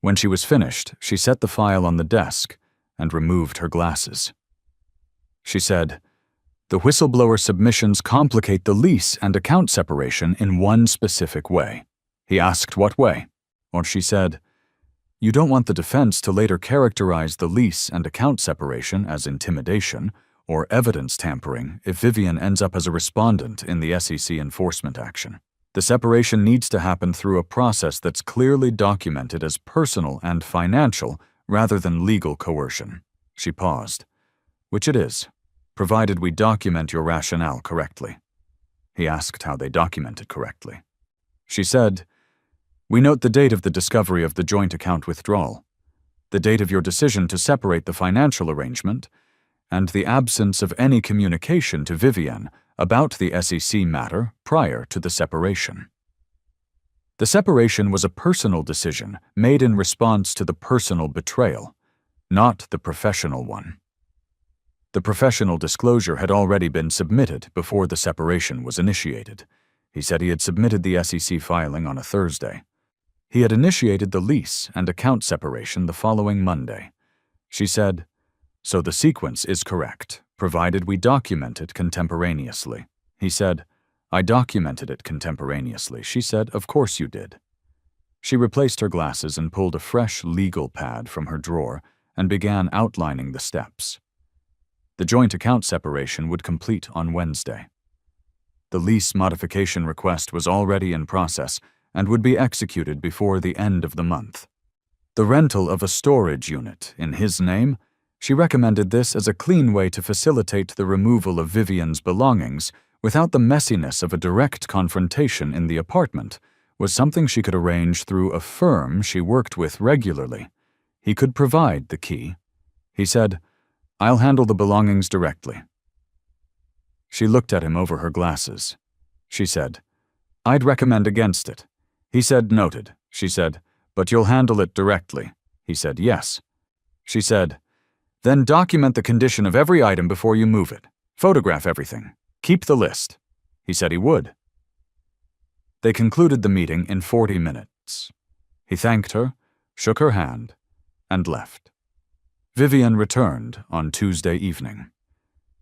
When she was finished, she set the file on the desk and removed her glasses. She said, "The whistleblower submissions complicate the lease and account separation in one specific way." He asked what way, or she said, "You don't want the defense to later characterize the lease and account separation as intimidation or evidence tampering if Vivian ends up as a respondent in the SEC enforcement action. The separation needs to happen through a process that's clearly documented as personal and financial rather than legal coercion." She paused. "Which it is, provided we document your rationale correctly." He asked how they documented correctly. She said, "We note the date of the discovery of the joint account withdrawal, the date of your decision to separate the financial arrangement, and the absence of any communication to Vivian about the SEC matter prior to the separation. The separation was a personal decision made in response to the personal betrayal, not the professional one. The professional disclosure had already been submitted before the separation was initiated. He said he had submitted the SEC filing on a Thursday. He had initiated the lease and account separation the following Monday. She said, "So the sequence is correct, provided we document it contemporaneously." He said, "I documented it contemporaneously." She said, "Of course you did." She replaced her glasses and pulled a fresh legal pad from her drawer and began outlining the steps. The joint account separation would complete on Wednesday. The lease modification request was already in process and would be executed before the end of the month. The rental of a storage unit in his name, she recommended this as a clean way to facilitate the removal of Vivian's belongings without the messiness of a direct confrontation in the apartment, was something she could arrange through a firm she worked with regularly. He could provide the key. He said, "I'll handle the belongings directly." She looked at him over her glasses. She said, "I'd recommend against it." He said, "Noted." She said, "But you'll handle it directly." He said, "Yes." She said, "Then document the condition of every item before you move it. Photograph everything. Keep the list." He said he would. They concluded the meeting in 40 minutes. He thanked her, shook her hand, and left. Vivian returned on Tuesday evening.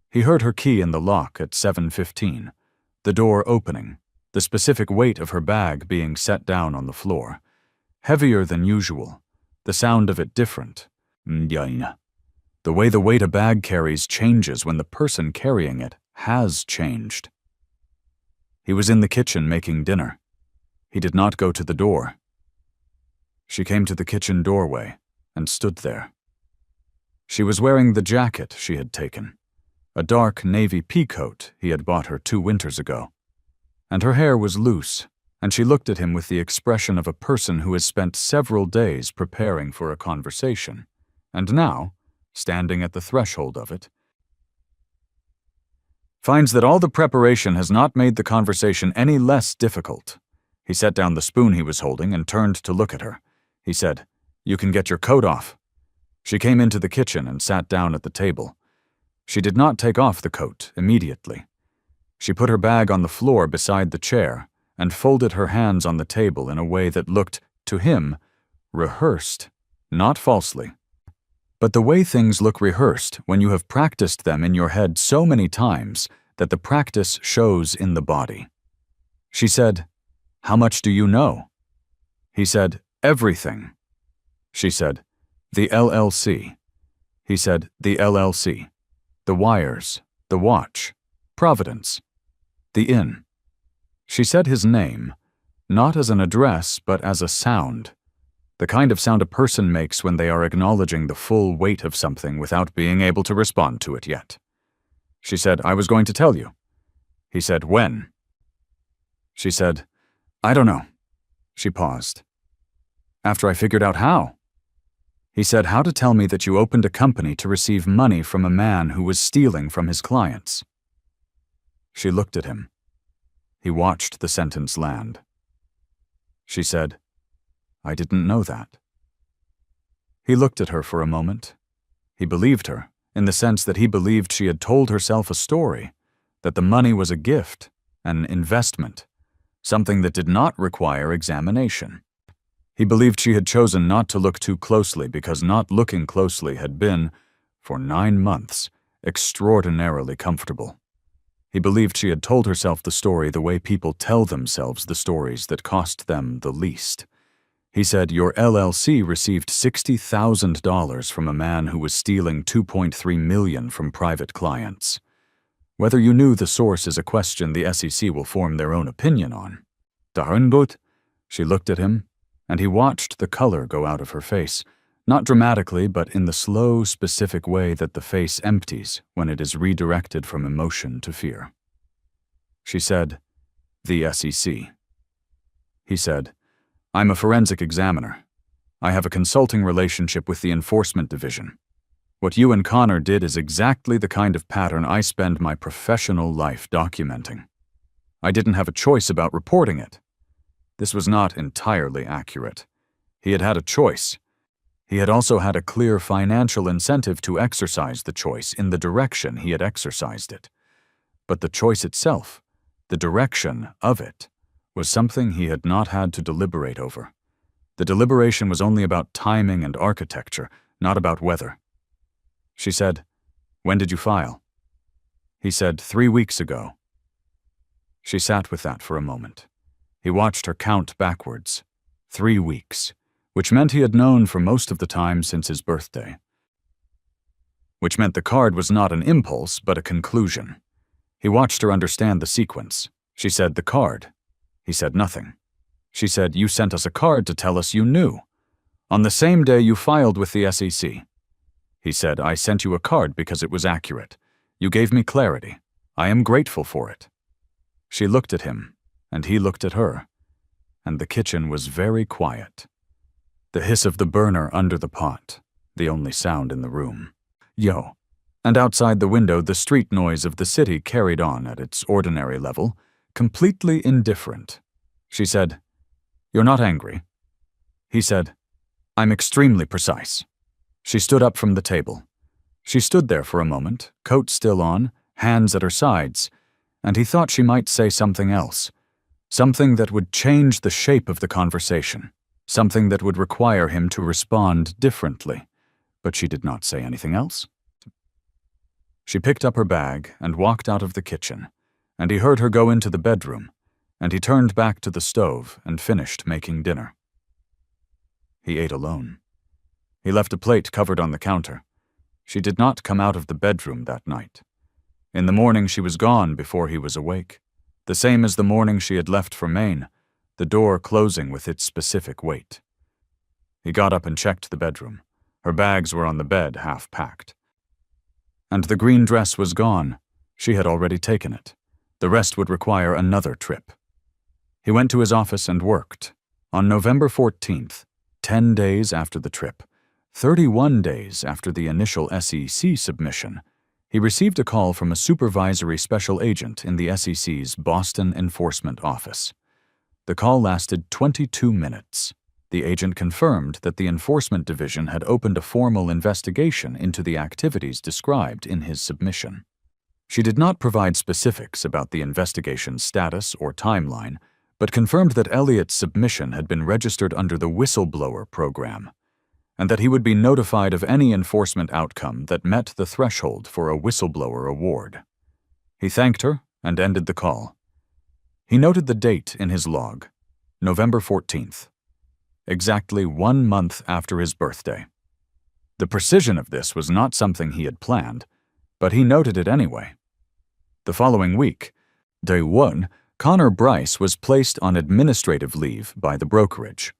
He heard her key in the lock at 7:15, the door opening, the specific weight of her bag being set down on the floor. Heavier than usual, the sound of it different. The way the weight a bag carries changes when the person carrying it has changed. He was in the kitchen making dinner. He did not go to the door. She came to the kitchen doorway and stood there. She was wearing the jacket she had taken, a dark navy peacoat he had bought her 2 winters ago. And her hair was loose, and she looked at him with the expression of a person who has spent several days preparing for a conversation, and now, standing at the threshold of it, finds that all the preparation has not made the conversation any less difficult. He set down the spoon he was holding and turned to look at her. He said, "You can get your coat off." She came into the kitchen and sat down at the table. She did not take off the coat immediately. She put her bag on the floor beside the chair and folded her hands on the table in a way that looked, to him, rehearsed, not falsely. But the way things look rehearsed when you have practiced them in your head so many times that the practice shows in the body. She said, "How much do you know?" He said, "Everything." She said, "The LLC." He said, "The LLC. The wires, the watch, Providence, the inn." She said his name, not as an address but as a sound. The kind of sound a person makes when they are acknowledging the full weight of something without being able to respond to it yet. She said, "I was going to tell you." He said, "When?" She said, "I don't know." She paused. "After I figured out how." He said, "How to tell me that you opened a company to receive money from a man who was stealing from his clients." She looked at him. He watched the sentence land. She said, "I didn't know that." He looked at her for a moment. He believed her, in the sense that he believed she had told herself a story, that the money was a gift, an investment, something that did not require examination. He believed she had chosen not to look too closely because not looking closely had been, for 9 months, extraordinarily comfortable. He believed she had told herself the story the way people tell themselves the stories that cost them the least. He said, "Your LLC received $60,000 from a man who was stealing $2.3 million from private clients. Whether you knew the source is a question the SEC will form their own opinion on." "Darngut." She looked at him, and he watched the color go out of her face, not dramatically but in the slow, specific way that the face empties when it is redirected from emotion to fear. She said, "The SEC." He said, "I'm a forensic examiner. I have a consulting relationship with the enforcement division. What you and Connor did is exactly the kind of pattern I spend my professional life documenting. I didn't have a choice about reporting it. This was not entirely accurate. He had had a choice. He had also had a clear financial incentive to exercise the choice in the direction he had exercised it. But the choice itself, the direction of it, was something he had not had to deliberate over. The deliberation was only about timing and architecture, not about weather. She said, "When did you file?" He said, 3 weeks ago." She sat with that for a moment. He watched her count backwards. 3 weeks, which meant he had known for most of the time since his birthday. Which meant the card was not an impulse, but a conclusion. He watched her understand the sequence. She said, "The card." He said nothing. She said, "You sent us a card to tell us you knew. On the same day you filed with the SEC." He said, "I sent you a card because it was accurate. You gave me clarity. I am grateful for it." She looked at him, and he looked at her. and the kitchen was very quiet. The hiss of the burner under the pot, the only sound in the room. Yo. And outside the window, the street noise of the city carried on at its ordinary level, completely indifferent. She said, "You're not angry?" He said, "I'm extremely precise." She stood up from the table. She stood there for a moment, coat still on, hands at her sides, and he thought she might say something else, something that would change the shape of the conversation, something that would require him to respond differently, but she did not say anything else. She picked up her bag and walked out of the kitchen, and he heard her go into the bedroom, and he turned back to the stove and finished making dinner. He ate alone. He left a plate covered on the counter. She did not come out of the bedroom that night. In the morning she was gone before he was awake, the same as the morning she had left for Maine, the door closing with its specific weight. He got up and checked the bedroom. Her bags were on the bed, half packed. And the green dress was gone. She had already taken it. The rest would require another trip. He went to his office and worked. On November 14th, 10 days after the trip, 31 days after the initial SEC submission, he received a call from a supervisory special agent in the SEC's Boston Enforcement Office. The call lasted 22 minutes. The agent confirmed that the Enforcement Division had opened a formal investigation into the activities described in his submission. She did not provide specifics about the investigation's status or timeline, but confirmed that Elliott's submission had been registered under the whistleblower program, and that he would be notified of any enforcement outcome that met the threshold for a whistleblower award. He thanked her and ended the call. He noted the date in his log, November 14th, exactly 1 month after his birthday. The precision of this was not something he had planned, but he noted it anyway. The following week, Day 1, Connor Bryce was placed on administrative leave by the brokerage.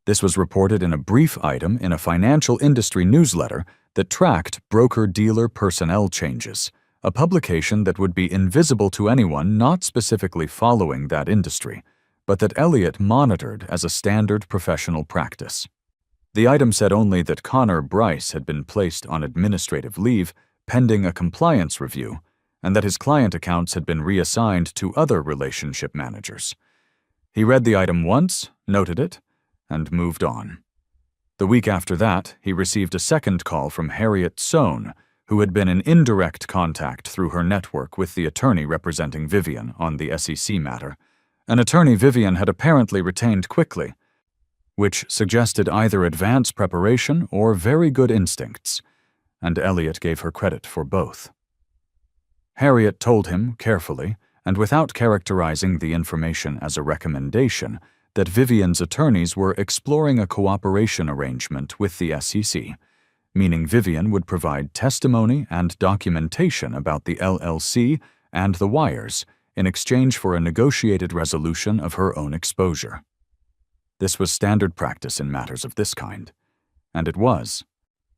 This was reported in a brief item in a financial industry newsletter that tracked broker-dealer personnel changes, a publication that would be invisible to anyone not specifically following that industry, but that Elliott monitored as a standard professional practice. The item said only that Connor Bryce had been placed on administrative leave pending a compliance review, and that his client accounts had been reassigned to other relationship managers. He read the item once, noted it, and moved on. The week after that, he received a second call from Harriet Sohn, who had been in indirect contact through her network with the attorney representing Vivian on the SEC matter, an attorney Vivian had apparently retained quickly, which suggested either advance preparation or very good instincts, and Elliott gave her credit for both. Harriet told him carefully, and without characterizing the information as a recommendation, that Vivian's attorneys were exploring a cooperation arrangement with the SEC, meaning Vivian would provide testimony and documentation about the LLC and the wires in exchange for a negotiated resolution of her own exposure. This was standard practice in matters of this kind, and it was,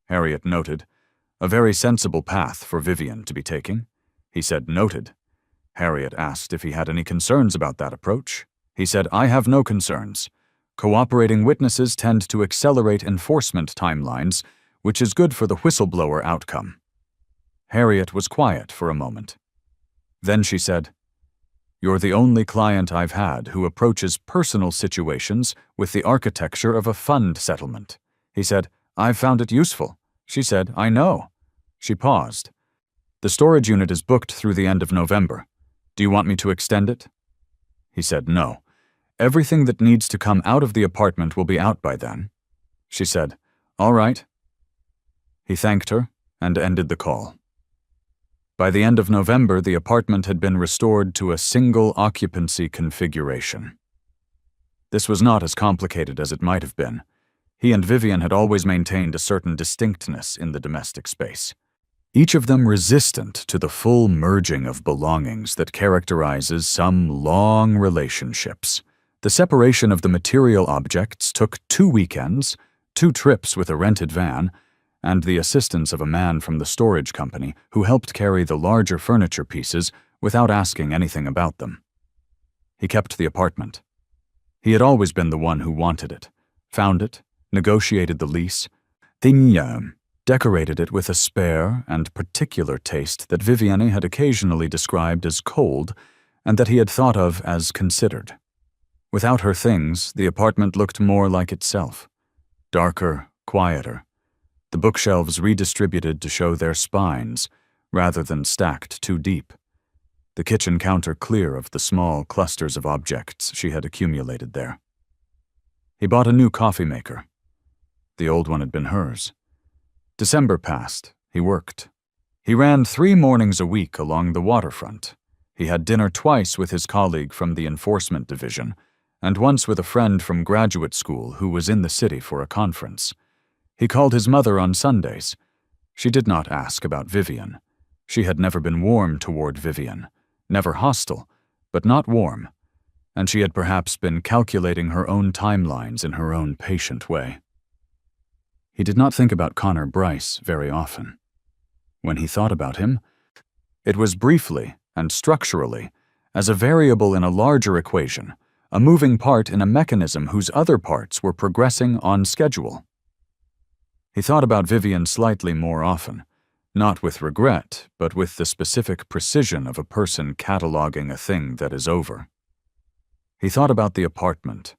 Harriet noted, a very sensible path for Vivian to be taking. He said noted. Harriet asked if he had any concerns about that approach. He said, "I have no concerns. Cooperating witnesses tend to accelerate enforcement timelines, which is good for the whistleblower outcome." Harriet was quiet for a moment. Then she said, "You're the only client I've had who approaches personal situations with the architecture of a fund settlement." He said, "I've found it useful." She said, "I know." She paused. "The storage unit is booked through the end of November. Do you want me to extend it?" He said, "No. Everything that needs to come out of the apartment will be out by then." She said, "All right." He thanked her and ended the call. By the end of November, the apartment had been restored to a single occupancy configuration. This was not as complicated as it might have been. He and Vivian had always maintained a certain distinctness in the domestic space, each of them resistant to the full merging of belongings that characterizes some long relationships. The separation of the material objects took 2 weekends, 2 trips with a rented van, and the assistance of a man from the storage company who helped carry the larger furniture pieces without asking anything about them. He kept the apartment. He had always been the one who wanted it, found it, negotiated the lease, decorated it with a spare and particular taste that Vivienne had occasionally described as cold and that he had thought of as considered. Without her things, the apartment looked more like itself. Darker, quieter. The bookshelves redistributed to show their spines, rather than stacked too deep. The kitchen counter clear of the small clusters of objects she had accumulated there. He bought a new coffee maker. The old one had been hers. December passed. He worked. He ran 3 mornings a week along the waterfront. He had dinner twice with his colleague from the enforcement division, and once with a friend from graduate school who was in the city for a conference. He called his mother on Sundays. She did not ask about Vivienne. She had never been warm toward Vivienne, never hostile, but not warm, and she had perhaps been calculating her own timelines in her own patient way. He did not think about Connor Bryce very often. When he thought about him, it was briefly and structurally, as a variable in a larger equation, a moving part in a mechanism whose other parts were progressing on schedule. He thought about Vivienne slightly more often, not with regret, but with the specific precision of a person cataloging a thing that is over. He thought about the apartment,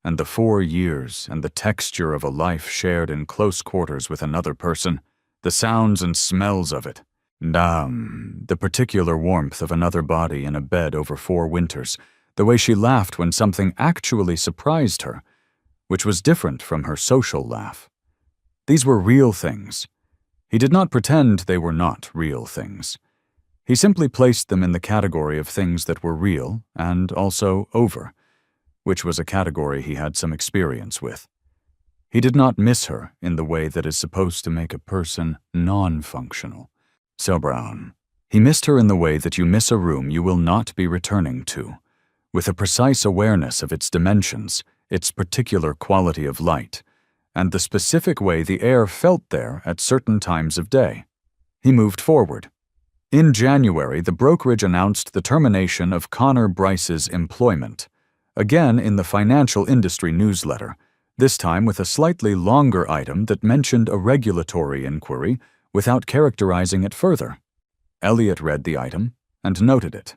and the 4 years and the texture of a life shared in close quarters with another person, the sounds and smells of it, the particular warmth of another body in a bed over 4 winters, the way she laughed when something actually surprised her, which was different from her social laugh. These were real things. He did not pretend they were not real things. He simply placed them in the category of things that were real and also over, which was a category he had some experience with. He did not miss her in the way that is supposed to make a person non-functional. So Brown. He missed her in the way that you miss a room you will not be returning to, with a precise awareness of its dimensions, its particular quality of light, and the specific way the air felt there at certain times of day. He moved forward. In January, the brokerage announced the termination of Connor Bryce's employment, again in the financial industry newsletter, this time with a slightly longer item that mentioned a regulatory inquiry without characterizing it further. Elliot read the item and noted it.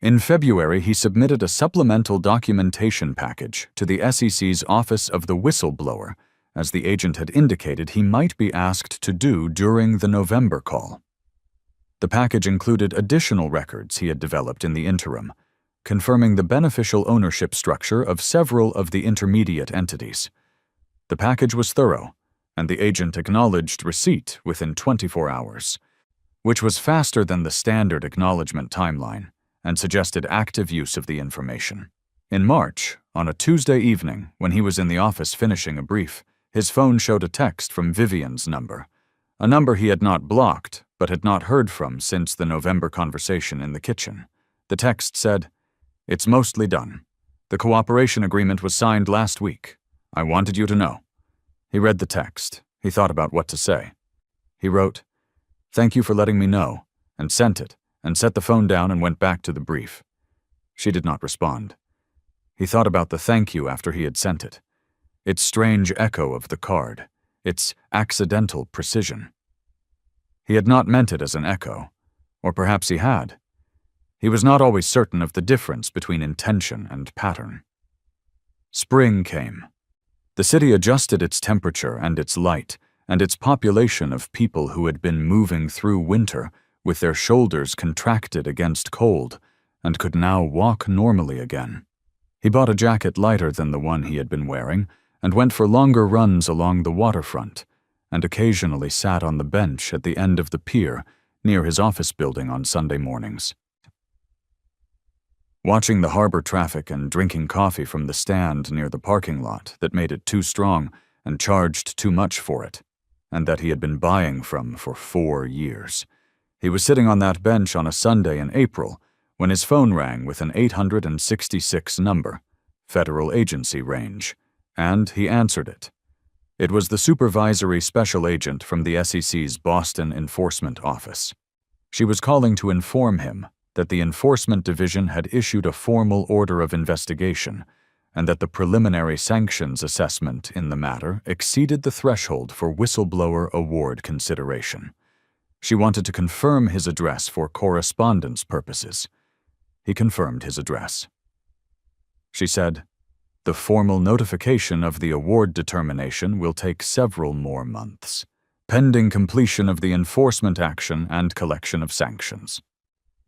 In February, he submitted a supplemental documentation package to the SEC's Office of the Whistleblower, as the agent had indicated he might be asked to do during the November call. The package included additional records he had developed in the interim, confirming the beneficial ownership structure of several of the intermediate entities. The package was thorough, and the agent acknowledged receipt within 24 hours, which was faster than the standard acknowledgement timeline, and suggested active use of the information. In March, on a Tuesday evening, when he was in the office finishing a brief, his phone showed a text from Vivienne's number, a number he had not blocked but had not heard from since the November conversation in the kitchen. The text said, "It's mostly done. The cooperation agreement was signed last week. I wanted you to know." He read the text. He thought about what to say. He wrote, "Thank you for letting me know," and sent it, and set the phone down and went back to the brief. She did not respond. He thought about the thank you after he had sent it, its strange echo of the card, its accidental precision. He had not meant it as an echo, or perhaps he had. He was not always certain of the difference between intention and pattern. Spring came. The city adjusted its temperature and its light, and its population of people who had been moving through winter with their shoulders contracted against cold and could now walk normally again. He bought a jacket lighter than the one he had been wearing and went for longer runs along the waterfront, and occasionally sat on the bench at the end of the pier near his office building on Sunday mornings. Watching the harbor traffic and drinking coffee from the stand near the parking lot that made it too strong and charged too much for it, and that he had been buying from for 4 years. He was sitting on that bench on a Sunday in April when his phone rang with an 866 number, Federal Agency range, and he answered it. It was the supervisory special agent from the SEC's Boston Enforcement Office. She was calling to inform him that the Enforcement Division had issued a formal order of investigation and that the preliminary sanctions assessment in the matter exceeded the threshold for whistleblower award consideration. She wanted to confirm his address for correspondence purposes. He confirmed his address. She said, "The formal notification of the award determination will take several more months, pending completion of the enforcement action and collection of sanctions.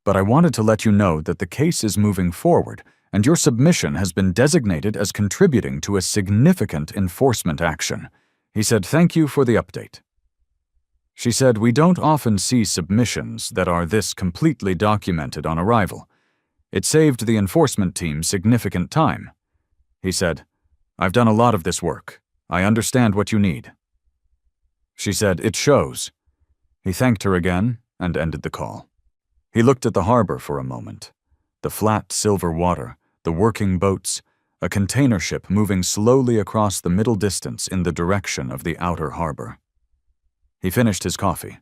But I wanted to let you know that the case is moving forward, and your submission has been designated as contributing to a significant enforcement action." He said, "Thank you for the update." She said, "We don't often see submissions that are this completely documented on arrival. It saved the enforcement team significant time." He said, "I've done a lot of this work. I understand what you need." She said, "It shows." He thanked her again and ended the call. He looked at the harbor for a moment. The flat silver water, the working boats, a container ship moving slowly across the middle distance in the direction of the outer harbor. He finished his coffee.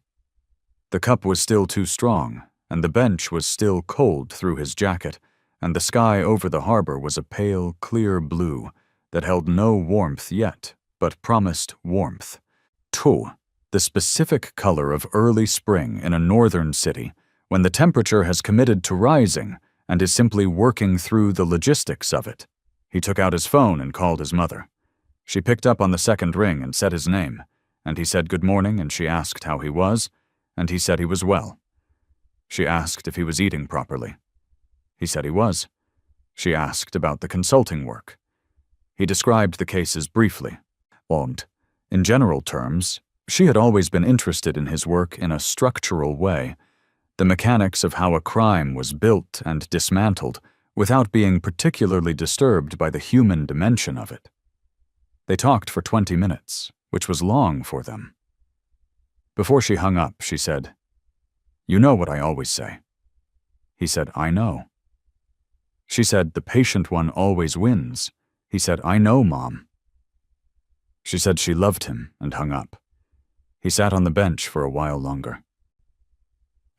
The cup was still too strong, and the bench was still cold through his jacket, and the sky over the harbor was a pale, clear blue that held no warmth yet, but promised warmth. The specific color of early spring in a northern city, when the temperature has committed to rising and is simply working through the logistics of it. He took out his phone and called his mother. She picked up on the second ring and said his name, and he said good morning, and she asked how he was, and he said he was well. She asked if he was eating properly. He said he was. She asked about the consulting work. He described the cases briefly. In general terms, she had always been interested in his work in a structural way, the mechanics of how a crime was built and dismantled without being particularly disturbed by the human dimension of it. They talked for 20 minutes, which was long for them. Before she hung up, she said, "You know what I always say." He said, "I know." She said, "The patient one always wins." He said, "I know, Mom." She said she loved him and hung up. He sat on the bench for a while longer.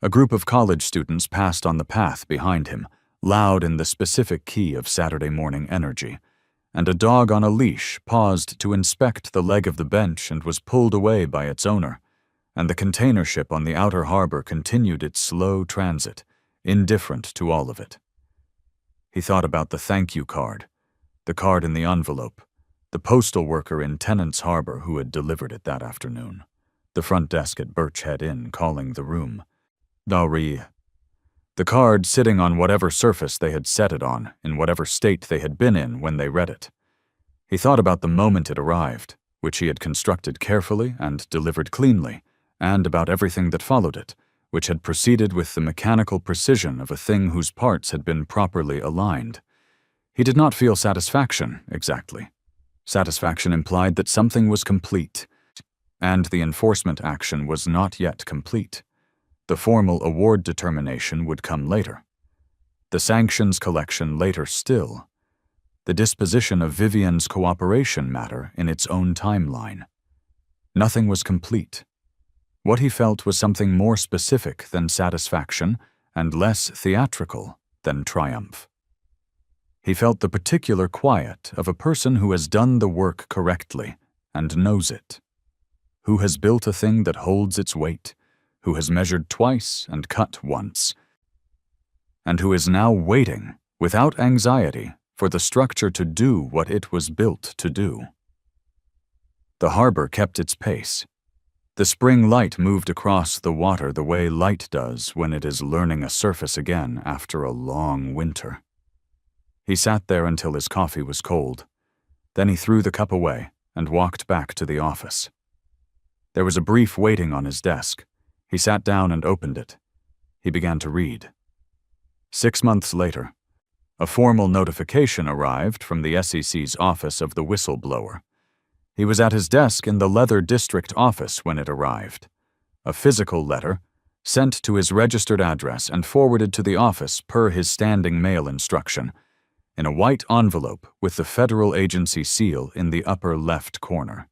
A group of college students passed on the path behind him, loud in the specific key of Saturday morning energy, and a dog on a leash paused to inspect the leg of the bench and was pulled away by its owner, and the container ship on the outer harbor continued its slow transit, indifferent to all of it. He thought about the thank you card, the card in the envelope, the postal worker in Tennant's Harbor who had delivered it that afternoon, the front desk at Birchhead Inn calling the room, the card sitting on whatever surface they had set it on, in whatever state they had been in when they read it. He thought about the moment it arrived, which he had constructed carefully and delivered cleanly, and about everything that followed it, which had proceeded with the mechanical precision of a thing whose parts had been properly aligned. He did not feel satisfaction, exactly. Satisfaction implied that something was complete, and the enforcement action was not yet complete. The formal award determination would come later. The sanctions collection later still. The disposition of Vivian's cooperation matter in its own timeline. Nothing was complete. What he felt was something more specific than satisfaction and less theatrical than triumph. He felt the particular quiet of a person who has done the work correctly and knows it, who has built a thing that holds its weight, who has measured twice and cut once, and who is now waiting, without anxiety, for the structure to do what it was built to do. The harbor kept its pace. The spring light moved across the water the way light does when it is learning a surface again after a long winter. He sat there until his coffee was cold. Then he threw the cup away and walked back to the office. There was a brief waiting on his desk. He sat down and opened it. He began to read. 6 months later, a formal notification arrived from the SEC's Office of the Whistleblower. He was at his desk in the Leather District office when it arrived. A physical letter, sent to his registered address and forwarded to the office per his standing mail instruction, in a white envelope with the federal agency seal in the upper left corner.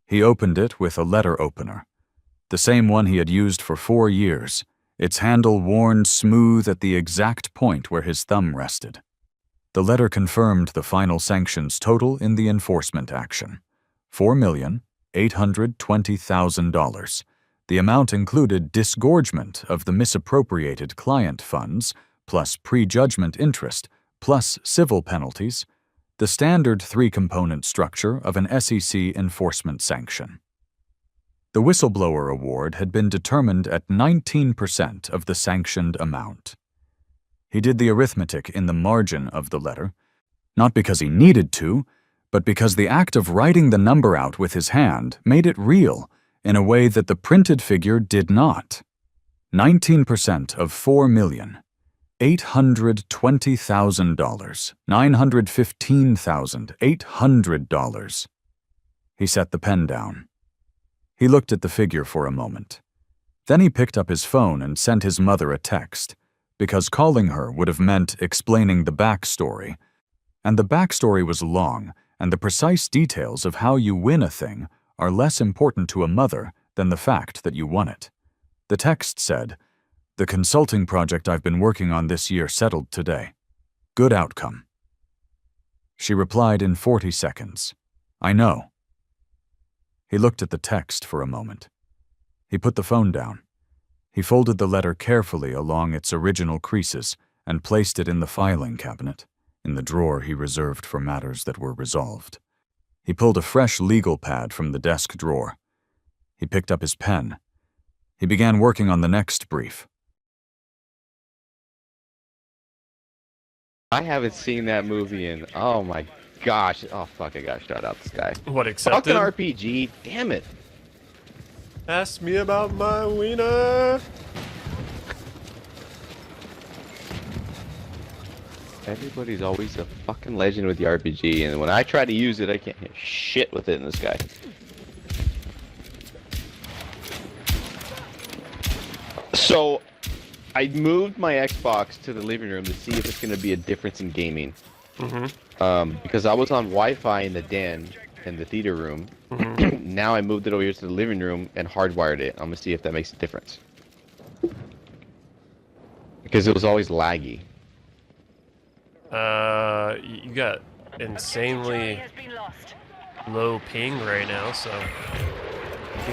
He opened it with a letter opener, the same one he had used for 4 years, its handle worn smooth at the exact point where his thumb rested. The letter confirmed the final sanctions total in the enforcement action: $4,820,000. The amount included disgorgement of the misappropriated client funds, plus prejudgment interest, plus civil penalties, the standard three-component structure of an SEC enforcement sanction. The whistleblower award had been determined at 19% of the sanctioned amount. He did the arithmetic in the margin of the letter, not because he needed to, but because the act of writing the number out with his hand made it real in a way that the printed figure did not. 19% of $4,820,000, $915,800. He set the pen down. He looked at the figure for a moment. Then he picked up his phone and sent his mother a text, because calling her would have meant explaining the backstory. And the backstory was long, and the precise details of how you win a thing are less important to a mother than the fact that you won it. The text said, "The consulting project I've been working on this year settled today. Good outcome." She replied in 40 seconds, "I know." He looked at the text for a moment. He put the phone down. He folded the letter carefully along its original creases and placed it in the filing cabinet, in the drawer he reserved for matters that were resolved. He pulled a fresh legal pad from the desk drawer. He picked up his pen. He began working on the next brief. I haven't seen that movie in, oh my gosh. Oh fuck, I gotta shout out this guy. What, accepted? Fucking RPG, damn it. Ask me about my wiener. Everybody's always a fucking legend with the RPG, and when I try to use it, I can't hit shit with it in this guy. So, I moved my Xbox to the living room to see if it's going to be a difference in gaming. Because I was on Wi-Fi in the den, in the theater room. Now I moved it over here to the living room and hardwired it. I'm going to see if that makes a difference. Because it was always laggy. You got insanely low ping right now, so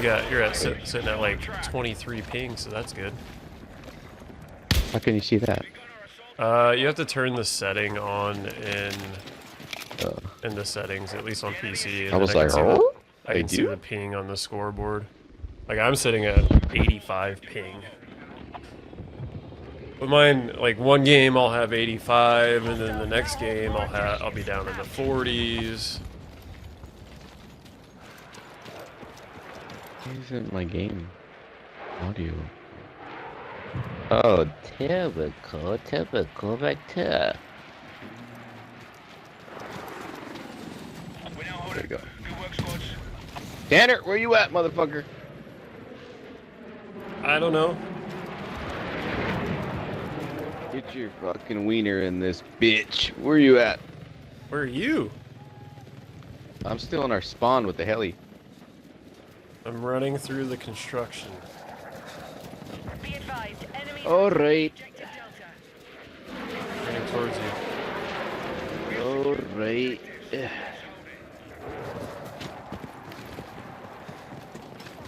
you're at sitting at like 23 ping, so that's good. How can you see that? You have to turn the setting on in the settings, at least on PC. And I was like, oh? I can see the ping on the scoreboard. Like, I'm sitting at 85 ping. But mine, like, one game I'll have 85, and then the next game I'll be down in the 40s. Isn't my game audio? Oh, typical right there. There you go. Tanner, where you at, motherfucker? I don't know. Get your fucking wiener in this bitch. Where you at? Where are you? I'm still in our spawn with the heli. I'm running through the construction. Alright. Running towards you. Alright.